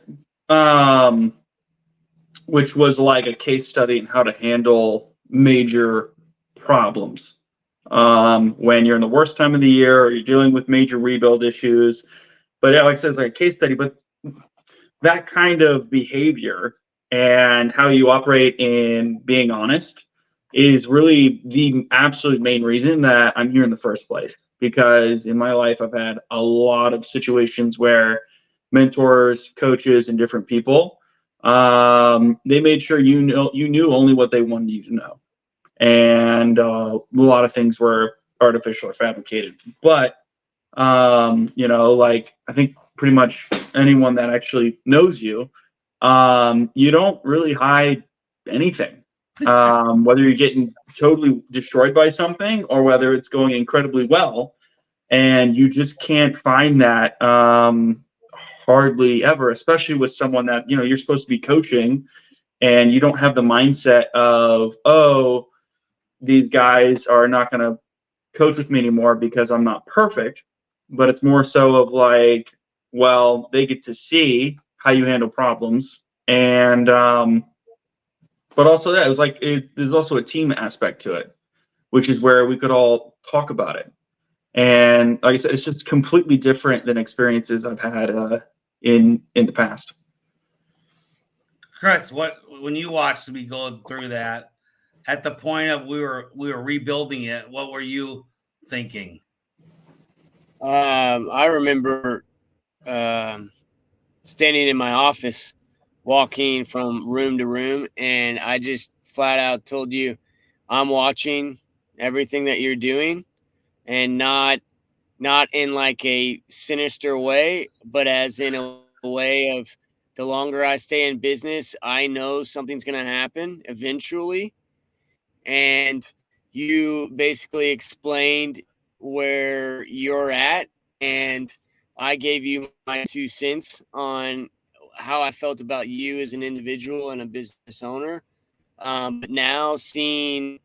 which was like a case study in how to handle major problems when you're in the worst time of the year or you're dealing with major rebuild issues. But yeah, like I said, it's like a case study. But that kind of behavior and how you operate in being honest is really the absolute main reason that I'm here in the first place. Because in my life, I've had a lot of situations where mentors, coaches, and different people, they made sure you knew only what they wanted you to know. And a lot of things were artificial or fabricated. But, like I think pretty much anyone that actually knows you, you don't really hide anything, whether you're getting totally destroyed by something or whether it's going incredibly well. And you just can't find that hardly ever, especially with someone that, you're supposed to be coaching and you don't have the mindset of, oh, these guys are not going to coach with me anymore because I'm not perfect. but it's more so of like, well, they get to see how you handle problems. And, but also that it was like, there's also a team aspect to it, which is where we could all talk about it. And like I said, it's just completely different than experiences I've had in the past. Chris, when you watched me go through that, at the point of we were rebuilding it, what were you thinking? I remember standing in my office, walking from room to room, and I just flat out told you, I'm watching everything that you're doing, and not in like a sinister way, but as in a way of, the longer I stay in business, I know something's going to happen eventually. And you basically explained where you're at, and I gave you my 2 cents on how I felt about you as an individual and a business owner. But now seeing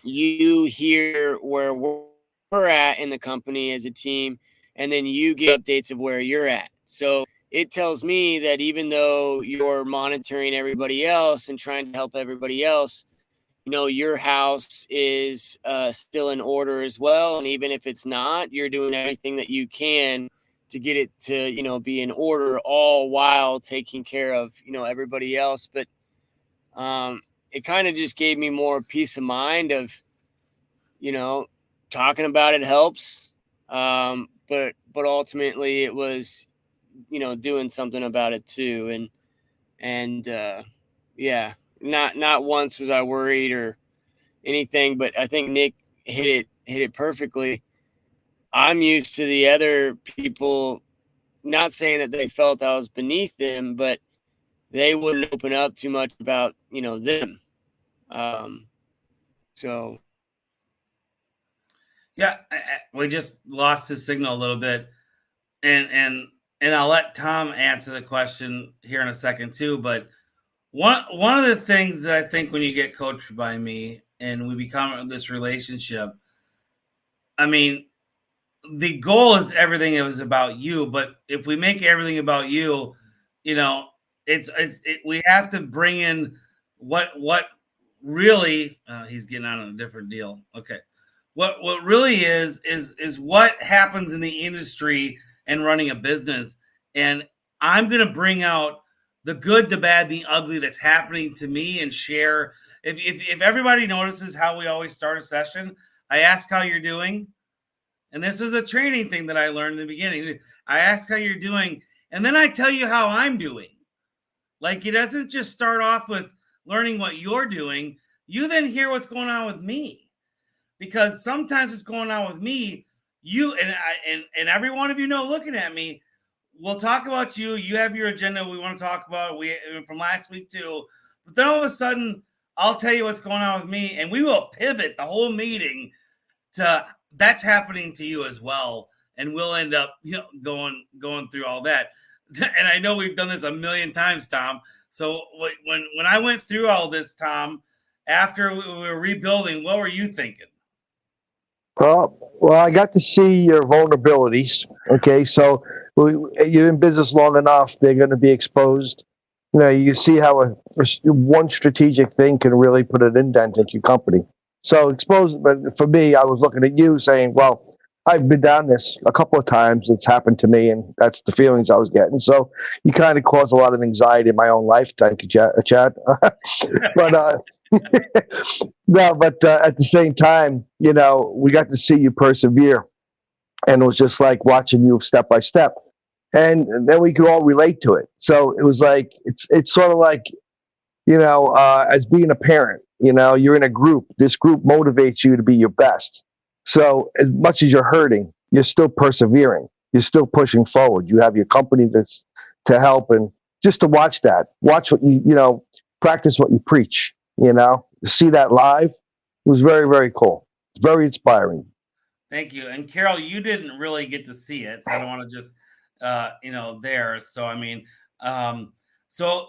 you hear where we're at in the company as a team, and then you get updates of where you're at. So it tells me that even though you're monitoring everybody else and trying to help everybody else, your house is still in order as well. And even if it's not, you're doing everything that you can to get it to, be in order, all while taking care of, everybody else. But it kind of just gave me more peace of mind of, talking about it helps. But ultimately it was, doing something about it too. And yeah, not once was I worried or anything, but I think Nick hit it perfectly. I'm used to the other people, not saying that they felt I was beneath them, but they wouldn't open up too much about, them. So Yeah, we just lost his signal a little bit, and I'll let Tom answer the question here in a second too. But one of the things that I think when you get coached by me and we become this relationship, I mean, the goal is everything is about you. But if we make everything about you, you know, we have to bring in what really. He's getting on a different deal. Okay, what really is what happens in the industry and running a business. And I'm gonna bring out the good, the bad, the ugly that's happening to me and share. If everybody notices how we always start a session, I ask how you're doing. And this is a training thing that I learned in the beginning. I ask how you're doing, and then I tell you how I'm doing. Like, it doesn't just start off with learning what you're doing. You then hear what's going on with me, because sometimes what's going on with me, you and every one of you know, looking at me, we'll talk about you. You have your agenda we want to talk about. We from last week too, but then all of a sudden, I'll tell you what's going on with me, and we will pivot the whole meeting to that's happening to you as well, and we'll end up going through all that. And I know we've done this a million times, Tom. So when I went through all this, Tom, after we were rebuilding, what were you thinking? Well, I got to see your vulnerabilities. Okay, so you're in business long enough; they're going to be exposed. You see how one strategic thing can really put an indent into your company. So exposed, but for me, I was looking at you saying, "Well, I've been down this a couple of times. It's happened to me, and that's the feelings I was getting." So you kind of caused a lot of anxiety in my own life. Thank you, Chad. But no, but at the same time, we got to see you persevere, and it was just like watching you step by step, and then we could all relate to it. So it was like it's sort of like as being a parent, you're in a group. This group motivates you to be your best. So as much as you're hurting, you're still persevering. You're still pushing forward. You have your company that's to help, and just to watch what you practice what you preach. To see that live was very, very cool. It's very inspiring. Thank you. And Carol, you didn't really get to see it, so I don't want to just there. So I mean, so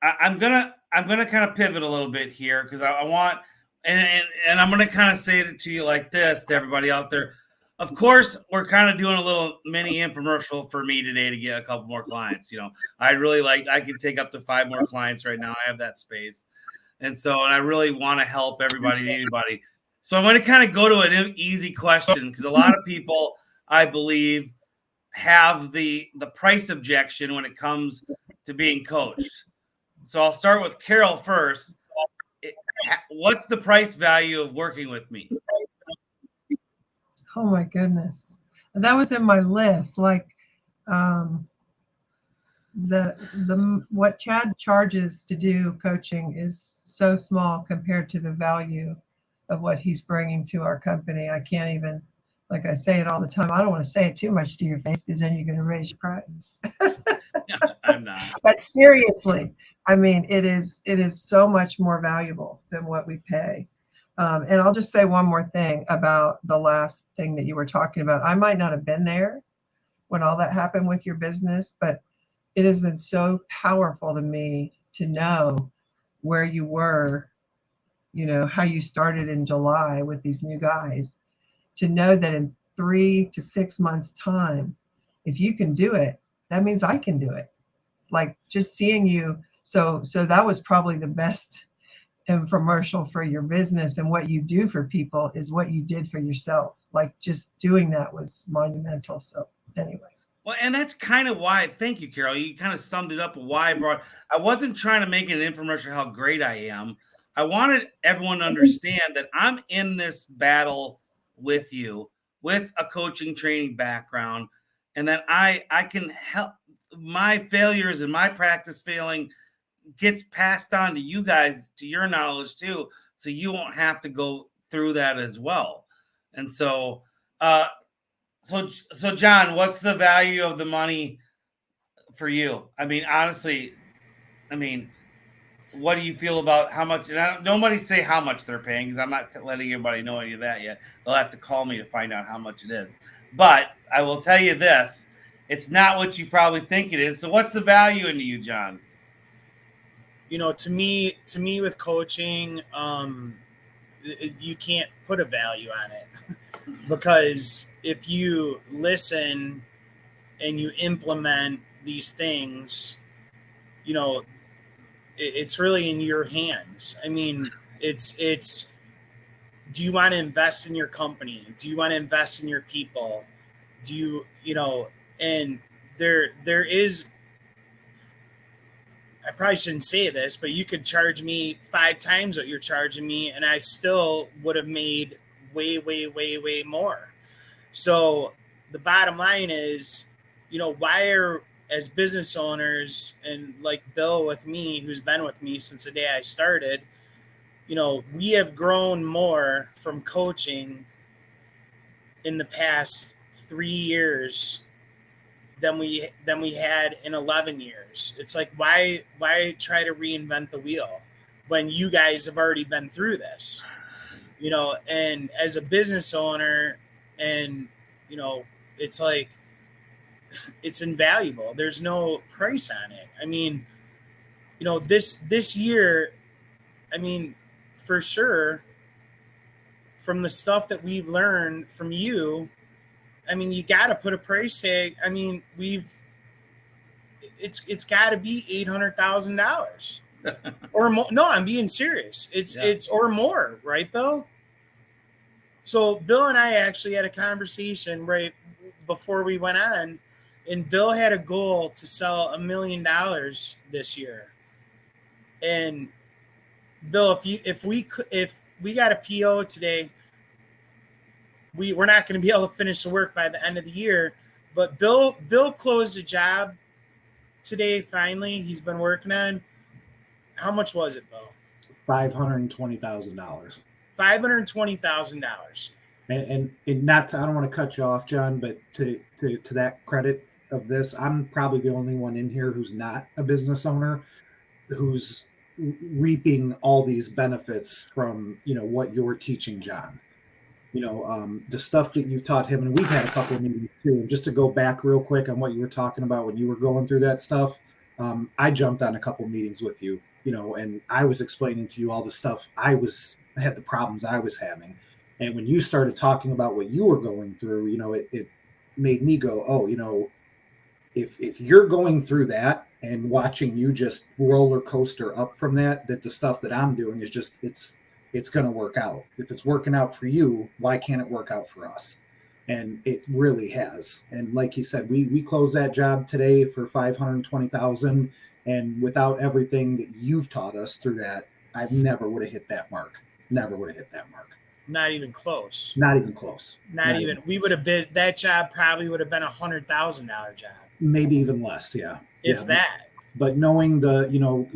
I'm gonna kind of pivot a little bit here, because I want and I'm gonna kind of say it to you like this, to everybody out there. of course, we're kind of doing a little mini infomercial for me today to get a couple more clients. I could take up to 5 more clients right now. I have that space. And I really want to help everybody and anybody. So I'm going to kind of go to an easy question, because a lot of people, I believe, have the price objection when it comes to being coached. So I'll start with Carol first. What's the price value of working with me? Oh my goodness. That was in my list. Like what Chad charges to do coaching is so small compared to the value of what he's bringing to our company. I can't even, like I say it all the time, I don't want to say it too much to your face, because then you're going to raise your price. I'm not. But seriously, I mean, it is so much more valuable than what we pay. And I'll just say one more thing about the last thing that you were talking about. I might not have been there when all that happened with your business, but it has been so powerful to me to know where you were, how you started in July with these new guys, to know that in 3 to 6 months time, if you can do it, that means I can do it. Like, just seeing you. So that was probably the best infomercial for your business, and what you do for people is what you did for yourself. Like, just doing that was monumental. So anyway. Well, and that's kind of why, thank you, Carol. You kind of summed it up why I wasn't trying to make an infomercial how great I am. I wanted everyone to understand that I'm in this battle with you, with a coaching training background, and that I can help. My failures and my practice failing gets passed on to you guys, to your knowledge too, so you won't have to go through that as well. And so John, what's the value of the money for you? I mean, honestly, what do you feel about how much? And nobody say how much they're paying, because I'm not letting anybody know any of that yet. They'll have to call me to find out how much it is. But I will tell you this: it's not what you probably think it is. So, what's the value into you, John? To me with coaching, you can't put a value on it, because if you listen and you implement these things, it's really in your hands. I mean, it's do you want to invest in your company? Do you want to invest in your people? Do you, and there is, I probably shouldn't say this, but you could charge me 5 times what you're charging me, and I still would have made way, way, way, way more. So the bottom line is, why are, as business owners, and like Bill with me, who's been with me since the day I started, we have grown more from coaching in the past 3 years than we had in 11 years. It's like, why try to reinvent the wheel when you guys have already been through this? And as a business owner, and it's like, it's invaluable. There's no price on it. I mean, this year, I mean, for sure, from the stuff that we've learned from you, I mean, you got to put a price tag. I mean, it's got to be $800,000 or more. No, I'm being serious. It's or more, right, Bill? So Bill and I actually had a conversation right before we went on, and Bill had a goal to sell $1 million this year. And Bill, if we got a PO today, we're not going to be able to finish the work by the end of the year. But Bill closed a job today. Finally, he's been working on. How much was it, Bill? $520,000. $520,000. And not to, I don't want to cut you off, John, but to that credit of this, I'm probably the only one in here who's not a business owner, who's reaping all these benefits from what you're teaching John. The stuff that you've taught him, and we've had a couple of meetings too. And just to go back real quick on what you were talking about when you were going through that stuff, I jumped on a couple of meetings with you, and I was explaining to you all the stuff I had the problems I was having. And when you started talking about what you were going through, it made me go, oh, if you're going through that and watching you just roller coaster up from that the stuff that I'm doing is just, it's going to work out. If it's working out for you, why can't it work out for us? And it really has. And like he said, we closed that job today for $520,000. And without everything that you've taught us through that, I never would have hit that mark. Never would have hit that mark. Not even close. Not even close. Not even. We would have been, that job probably would have been $100,000 job. Maybe even less. Yeah. If that. But knowing learning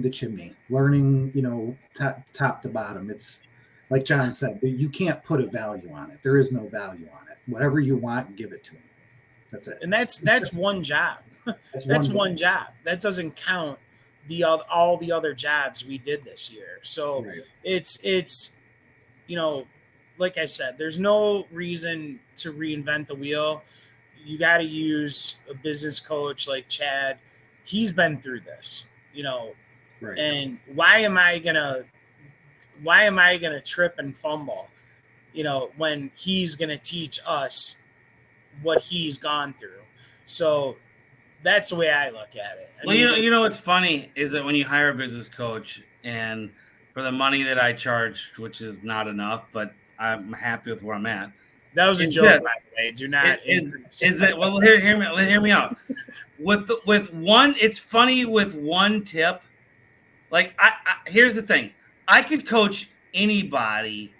the chimney, learning, top to bottom, it's like John said, you can't put a value on it. There is no value on it. Whatever you want, give it to them. That's it. And that's one job. That's one job. That doesn't count all the other jobs we did this year. So Right. it's like I said, there's no reason to reinvent the wheel. You got to use a business coach like Chad. He's been through this, Right. and why am I gonna trip and fumble, when he's gonna teach us what he's gone through? So that's the way I look at it. What's funny is that when you hire a business coach, and for the money that I charge, which is not enough, but I'm happy with where I'm at. That was a joke, by the way. Do not. Is it? Well, hear me out. With one, it's funny with one tip. Like here's the thing: I could coach anybody.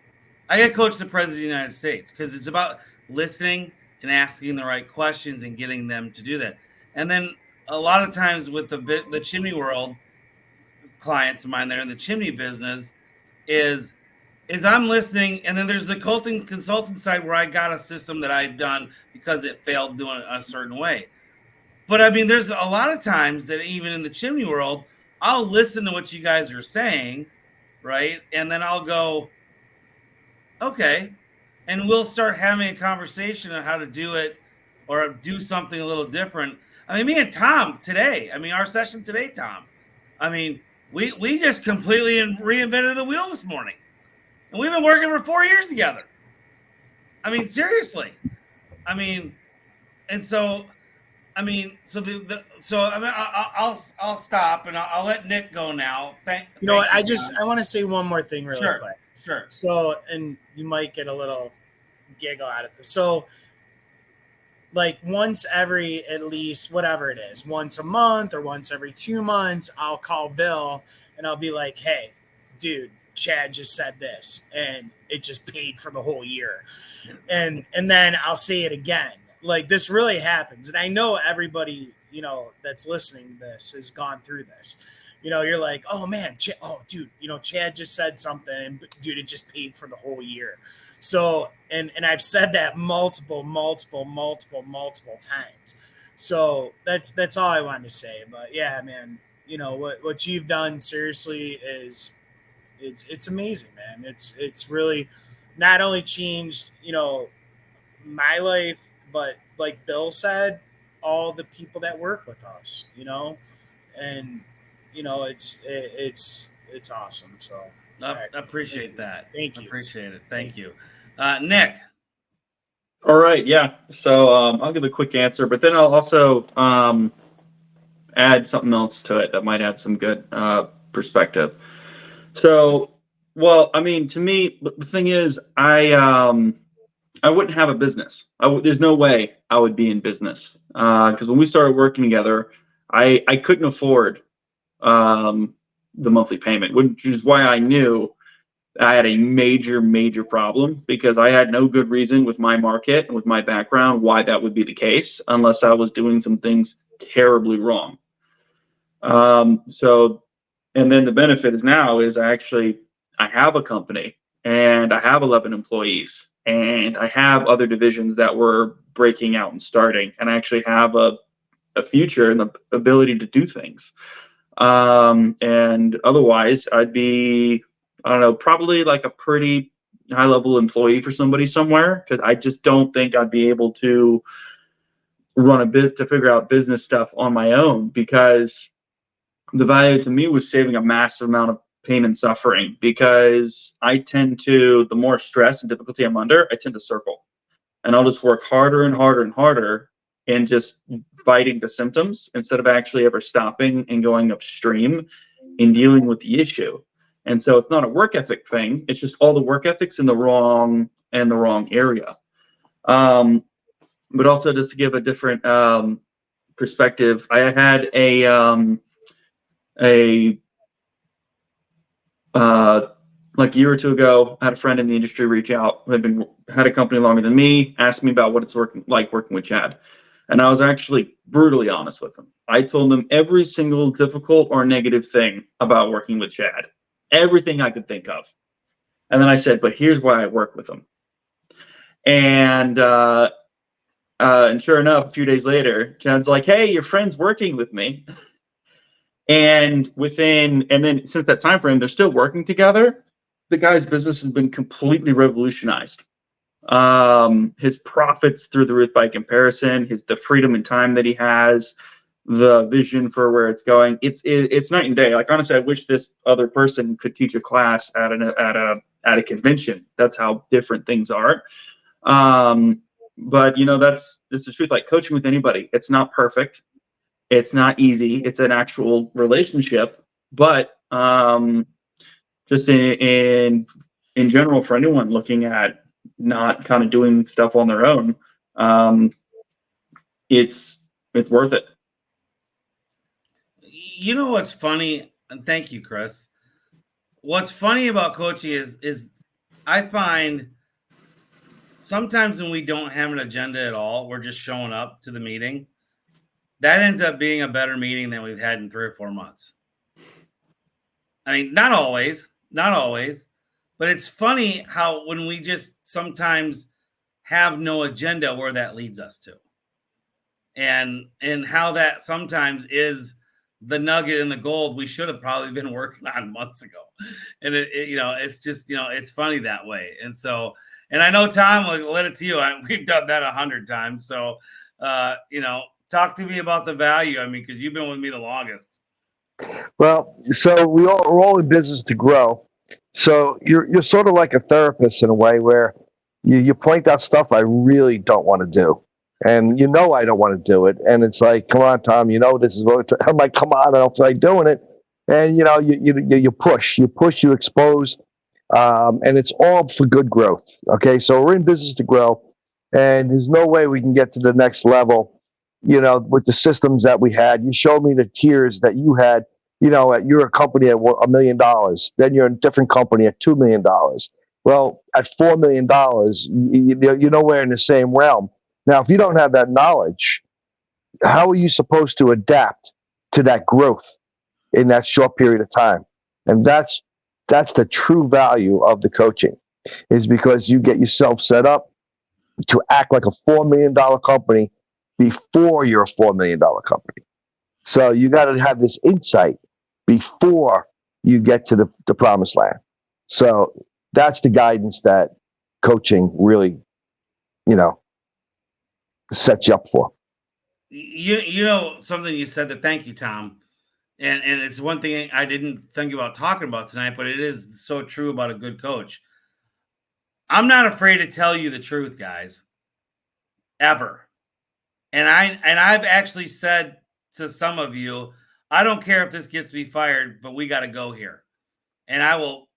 I could coach the president of the United States because it's about listening and asking the right questions and getting them to do that. And then a lot of times with the chimney world, clients of mine, they're in the chimney business, is I'm listening, and then there's the consulting side where I got a system that I've done because it failed doing it a certain way. But I mean, there's a lot of times that even in the chimney world, I'll listen to what you guys are saying, right? And then I'll go, okay. And we'll start having a conversation on how to do it or do something a little different. I mean, me and Tom today, our session today, Tom, we just completely reinvented the wheel this morning. And we've been working for 4 years together. Seriously. And so, I'll stop and I'll let Nick go now. I want to say one more thing really quick. Sure. So, and you might get a little giggle out of it. So, like once every, at least whatever it is, once a month or once every 2 months, I'll call Bill and I'll be like, hey, dude, Chad just said this and it just paid for the whole year. And then I'll say it again. Like this really happens. And I know everybody, that's listening to this has gone through this. You're like, oh man, dude, Chad just said something and dude, it just paid for the whole year. So, and I've said that multiple times. So that's all I wanted to say. But yeah, man, what you've done seriously is it's amazing, man. It's really not only changed, my life, but like Bill said, all the people that work with us, and it's awesome. So I appreciate that. Thank you. Appreciate it. Thank you. Nick. All right. Yeah. So I'll give a quick answer, but then I'll also add something else to it that might add some good perspective. So, to me, the thing is, I wouldn't have a business. There's no way I would be in business because when we started working together, I couldn't afford the monthly payment, which is why I knew I had a major problem because I had no good reason with my market and with my background why that would be the case unless I was doing some things terribly wrong. And then the benefit is now is I have a company and I have 11 employees and I have other divisions that were breaking out and starting, and I actually have a future and the ability to do things. And otherwise I'd be, I don't know, probably like a pretty high level employee for somebody somewhere, because I just don't think I'd be able to run a bit to figure out business stuff on my own, because the value to me was saving a massive amount of pain and suffering, because I tend to, the more stress and difficulty I'm under, I tend to circle. And I'll just work harder and harder and harder and just fighting the symptoms instead of actually ever stopping and going upstream and dealing with the issue. And so it's not a work ethic thing. It's just all the work ethics in the wrong area. But also, just to give a different perspective, I had like a year or two ago, I had a friend in the industry reach out who had a company longer than me, asked me about what it's working with Chad. And I was actually brutally honest with him. I told him every single difficult or negative thing about working with Chad, everything I could think of. And then I said, but here's why I work with him. And sure enough, a few days later, Chad's like, hey, your friend's working with me. And then since that time frame, they're still working together. The guy's business has been completely revolutionized. His profits through the roof by comparison, the freedom and time that he has, the vision for where it's going. It's night and day. Like, honestly, I wish this other person could teach a class at a convention. That's how different things are. But that's the truth. Like, coaching with anybody, it's not perfect. It's not easy. It's an actual relationship, but just in general, for anyone looking at not kind of doing stuff on their own, it's worth it. You know what's funny? And thank you, Chris. What's funny about coaching is I find sometimes when we don't have an agenda at all, we're just showing up to the meeting. That ends up being a better meeting than we've had in 3 or 4 months. I mean, not always, but it's funny how when we just sometimes have no agenda, where that leads us to, and how that sometimes is the nugget and the gold we should have probably been working on months ago. And it's just, it's funny that way. And so, and I know Tom will let it to you. We've done that 100 times. So, talk to me about the value. I mean, because you've been with me the longest. Well, so we're all in business to grow. So you're sort of like a therapist in a way, where you point out stuff I really don't want to do, and I don't want to do it, and it's like, come on, Tom, this is what I'm like. Come on, I don't feel like doing it, and you push, you expose, and it's all for good growth. Okay, so we're in business to grow, and there's no way we can get to the next level, with the systems that we had. You showed me the tiers that you had. You're a company at $1 million, then you're in a different company at $2 million. Well, at $4 million, you're nowhere in the same realm. Now, if you don't have that knowledge, how are you supposed to adapt to that growth in that short period of time? And that's the true value of the coaching, is because you get yourself set up to act like a $4 million company before you're a $4 million company. So you got to have this insight before you get to the promised land. So that's the guidance that coaching really, sets you up for. Something you said that, thank you, Tom. And it's one thing I didn't think about talking about tonight, but it is so true about a good coach. I'm not afraid to tell you the truth, guys, ever. And I've actually said to some of you, I don't care if this gets me fired, but we got to go here. And I will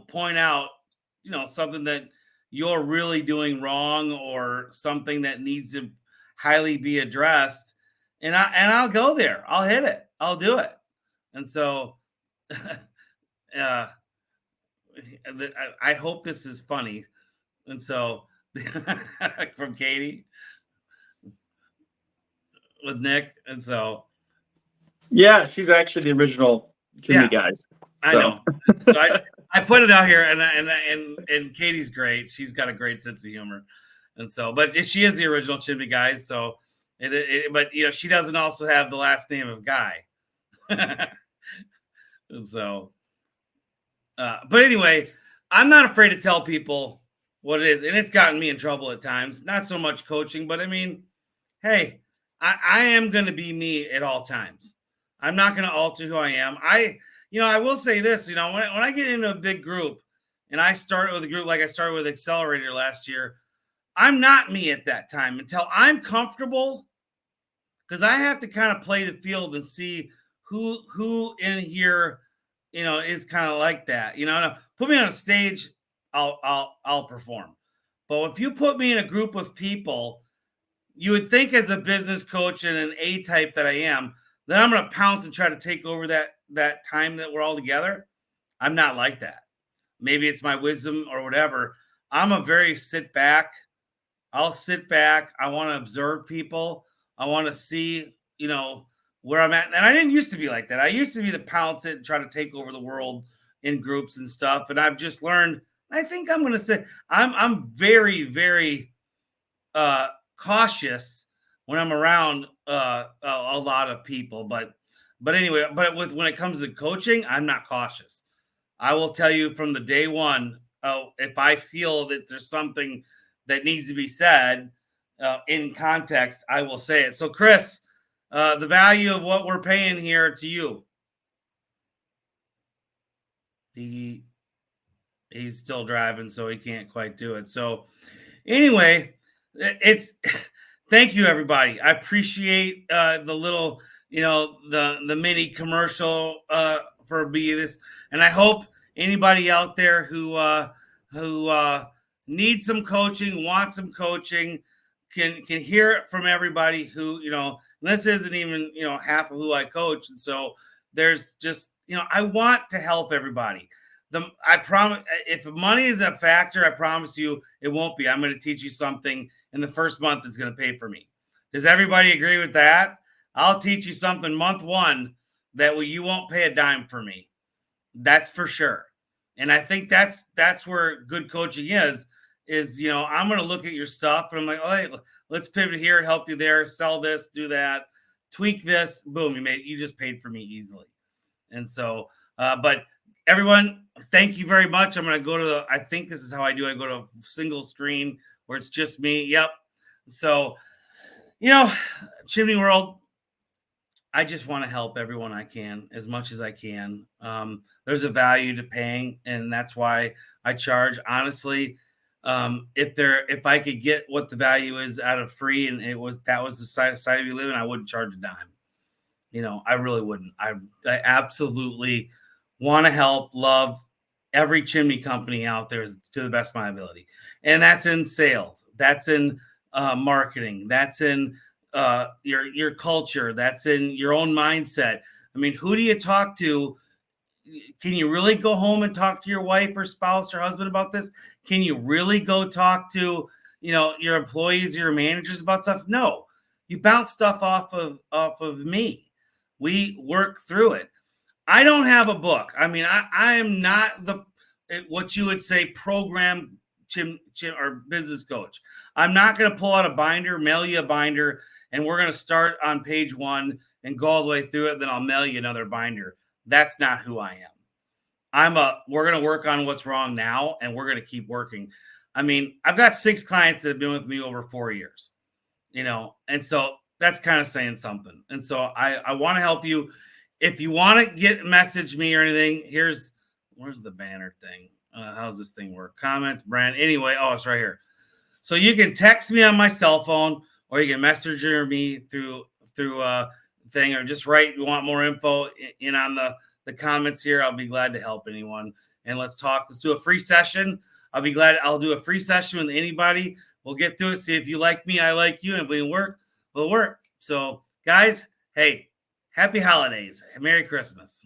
point out, something that you're really doing wrong, or something that needs to highly be addressed. And I'll go there. I'll hit it. I'll do it. And so I hope this is funny. And so from Katie with Nick. And so, yeah, she's actually the original Jimmy guys. I know. So I put it out here, and Katie's great. She's got a great sense of humor. And so, but she is the original Chimney Guys. So but she doesn't also have the last name of Guy. And so, but anyway, I'm not afraid to tell people what it is. And it's gotten me in trouble at times, not so much coaching, but I mean, hey, I am going to be me at all times. I'm not going to alter who I am. I will say this, when I get into a big group and I start with a group like I started with Accelerator last year, I'm not me at that time until I'm comfortable, because I have to kind of play the field and see who in here, is kind of like that. Put me on a stage, I'll perform. But if you put me in a group of people, you would think as a business coach and an A type that I am, then I'm going to pounce and try to take over that time that we're all together. I'm not like that. Maybe it's my wisdom or whatever. I'm a very sit back. I'll sit back. I want to observe people. I want to see, where I'm at. And I didn't used to be like that. I used to be the pounce it and try to take over the world in groups and stuff. And I've just learned, I think I'm going to say, I'm very, very cautious when I'm around a lot of people. But anyway, when it comes to coaching, I'm not cautious. I will tell you from the day one, if I feel that there's something that needs to be said in context, I will say it. So, Chris, the value of what we're paying here to you. He's still driving, so he can't quite do it. So, anyway, thank you, everybody. I appreciate the little, the mini commercial for this, and I hope anybody out there who needs some coaching, wants some coaching, can hear it from everybody who, this isn't even, half of who I coach. And so there's just, I want to help everybody. I promise, if money is a factor, I promise you it won't be. I'm going to teach you something in the first month that's going to pay for me. Does everybody agree with that? I'll teach you something month one that you won't pay a dime for me. That's for sure. And I think that's where good coaching is, I'm going to look at your stuff and I'm like, oh, hey, let's pivot here and help you there, sell this, do that, tweak this, boom, you just paid for me easily. And so, but everyone, thank you very much. I'm going to go to I think this is how I do. I go to a single screen where it's just me. Yep. So, Chimney World, I just want to help everyone I can as much as I can. There's a value to paying, and that's why I charge. Honestly, if I could get what the value is out of free, and that was the society we live in, I wouldn't charge a dime. I really wouldn't. I absolutely want to help, love every chimney company out there to the best of my ability, and that's in sales, that's in marketing, that's in your culture, that's in your own mindset. I mean, who do you talk to? Can you really go home and talk to your wife or spouse or husband about this? Can you really go talk to, your employees, your managers about stuff? No, you bounce stuff off of me. We work through it. I don't have a book. I mean, I am not what you would say program or business coach. I'm not going to pull out a binder, mail you a binder, and we're going to start on page 1 and go all the way through it. Then I'll mail you another binder. That's not who I am. We're going to work on what's wrong now, and we're going to keep working. I mean, I've got 6 clients that have been with me over 4 years, and so that's kind of saying something. And so I want to help you. If you want to message me or anything, where's the banner thing? How's this thing work? Comments, brand. Anyway, it's right here. So you can text me on my cell phone, or you can message me through thing, or just write. You want more info in on the comments here? I'll be glad to help anyone. And let's talk. Let's do a free session. I'll do a free session with anybody. We'll get through it. See if you like me, I like you, and if we can work, we'll work. So, guys, hey, happy holidays. Merry Christmas.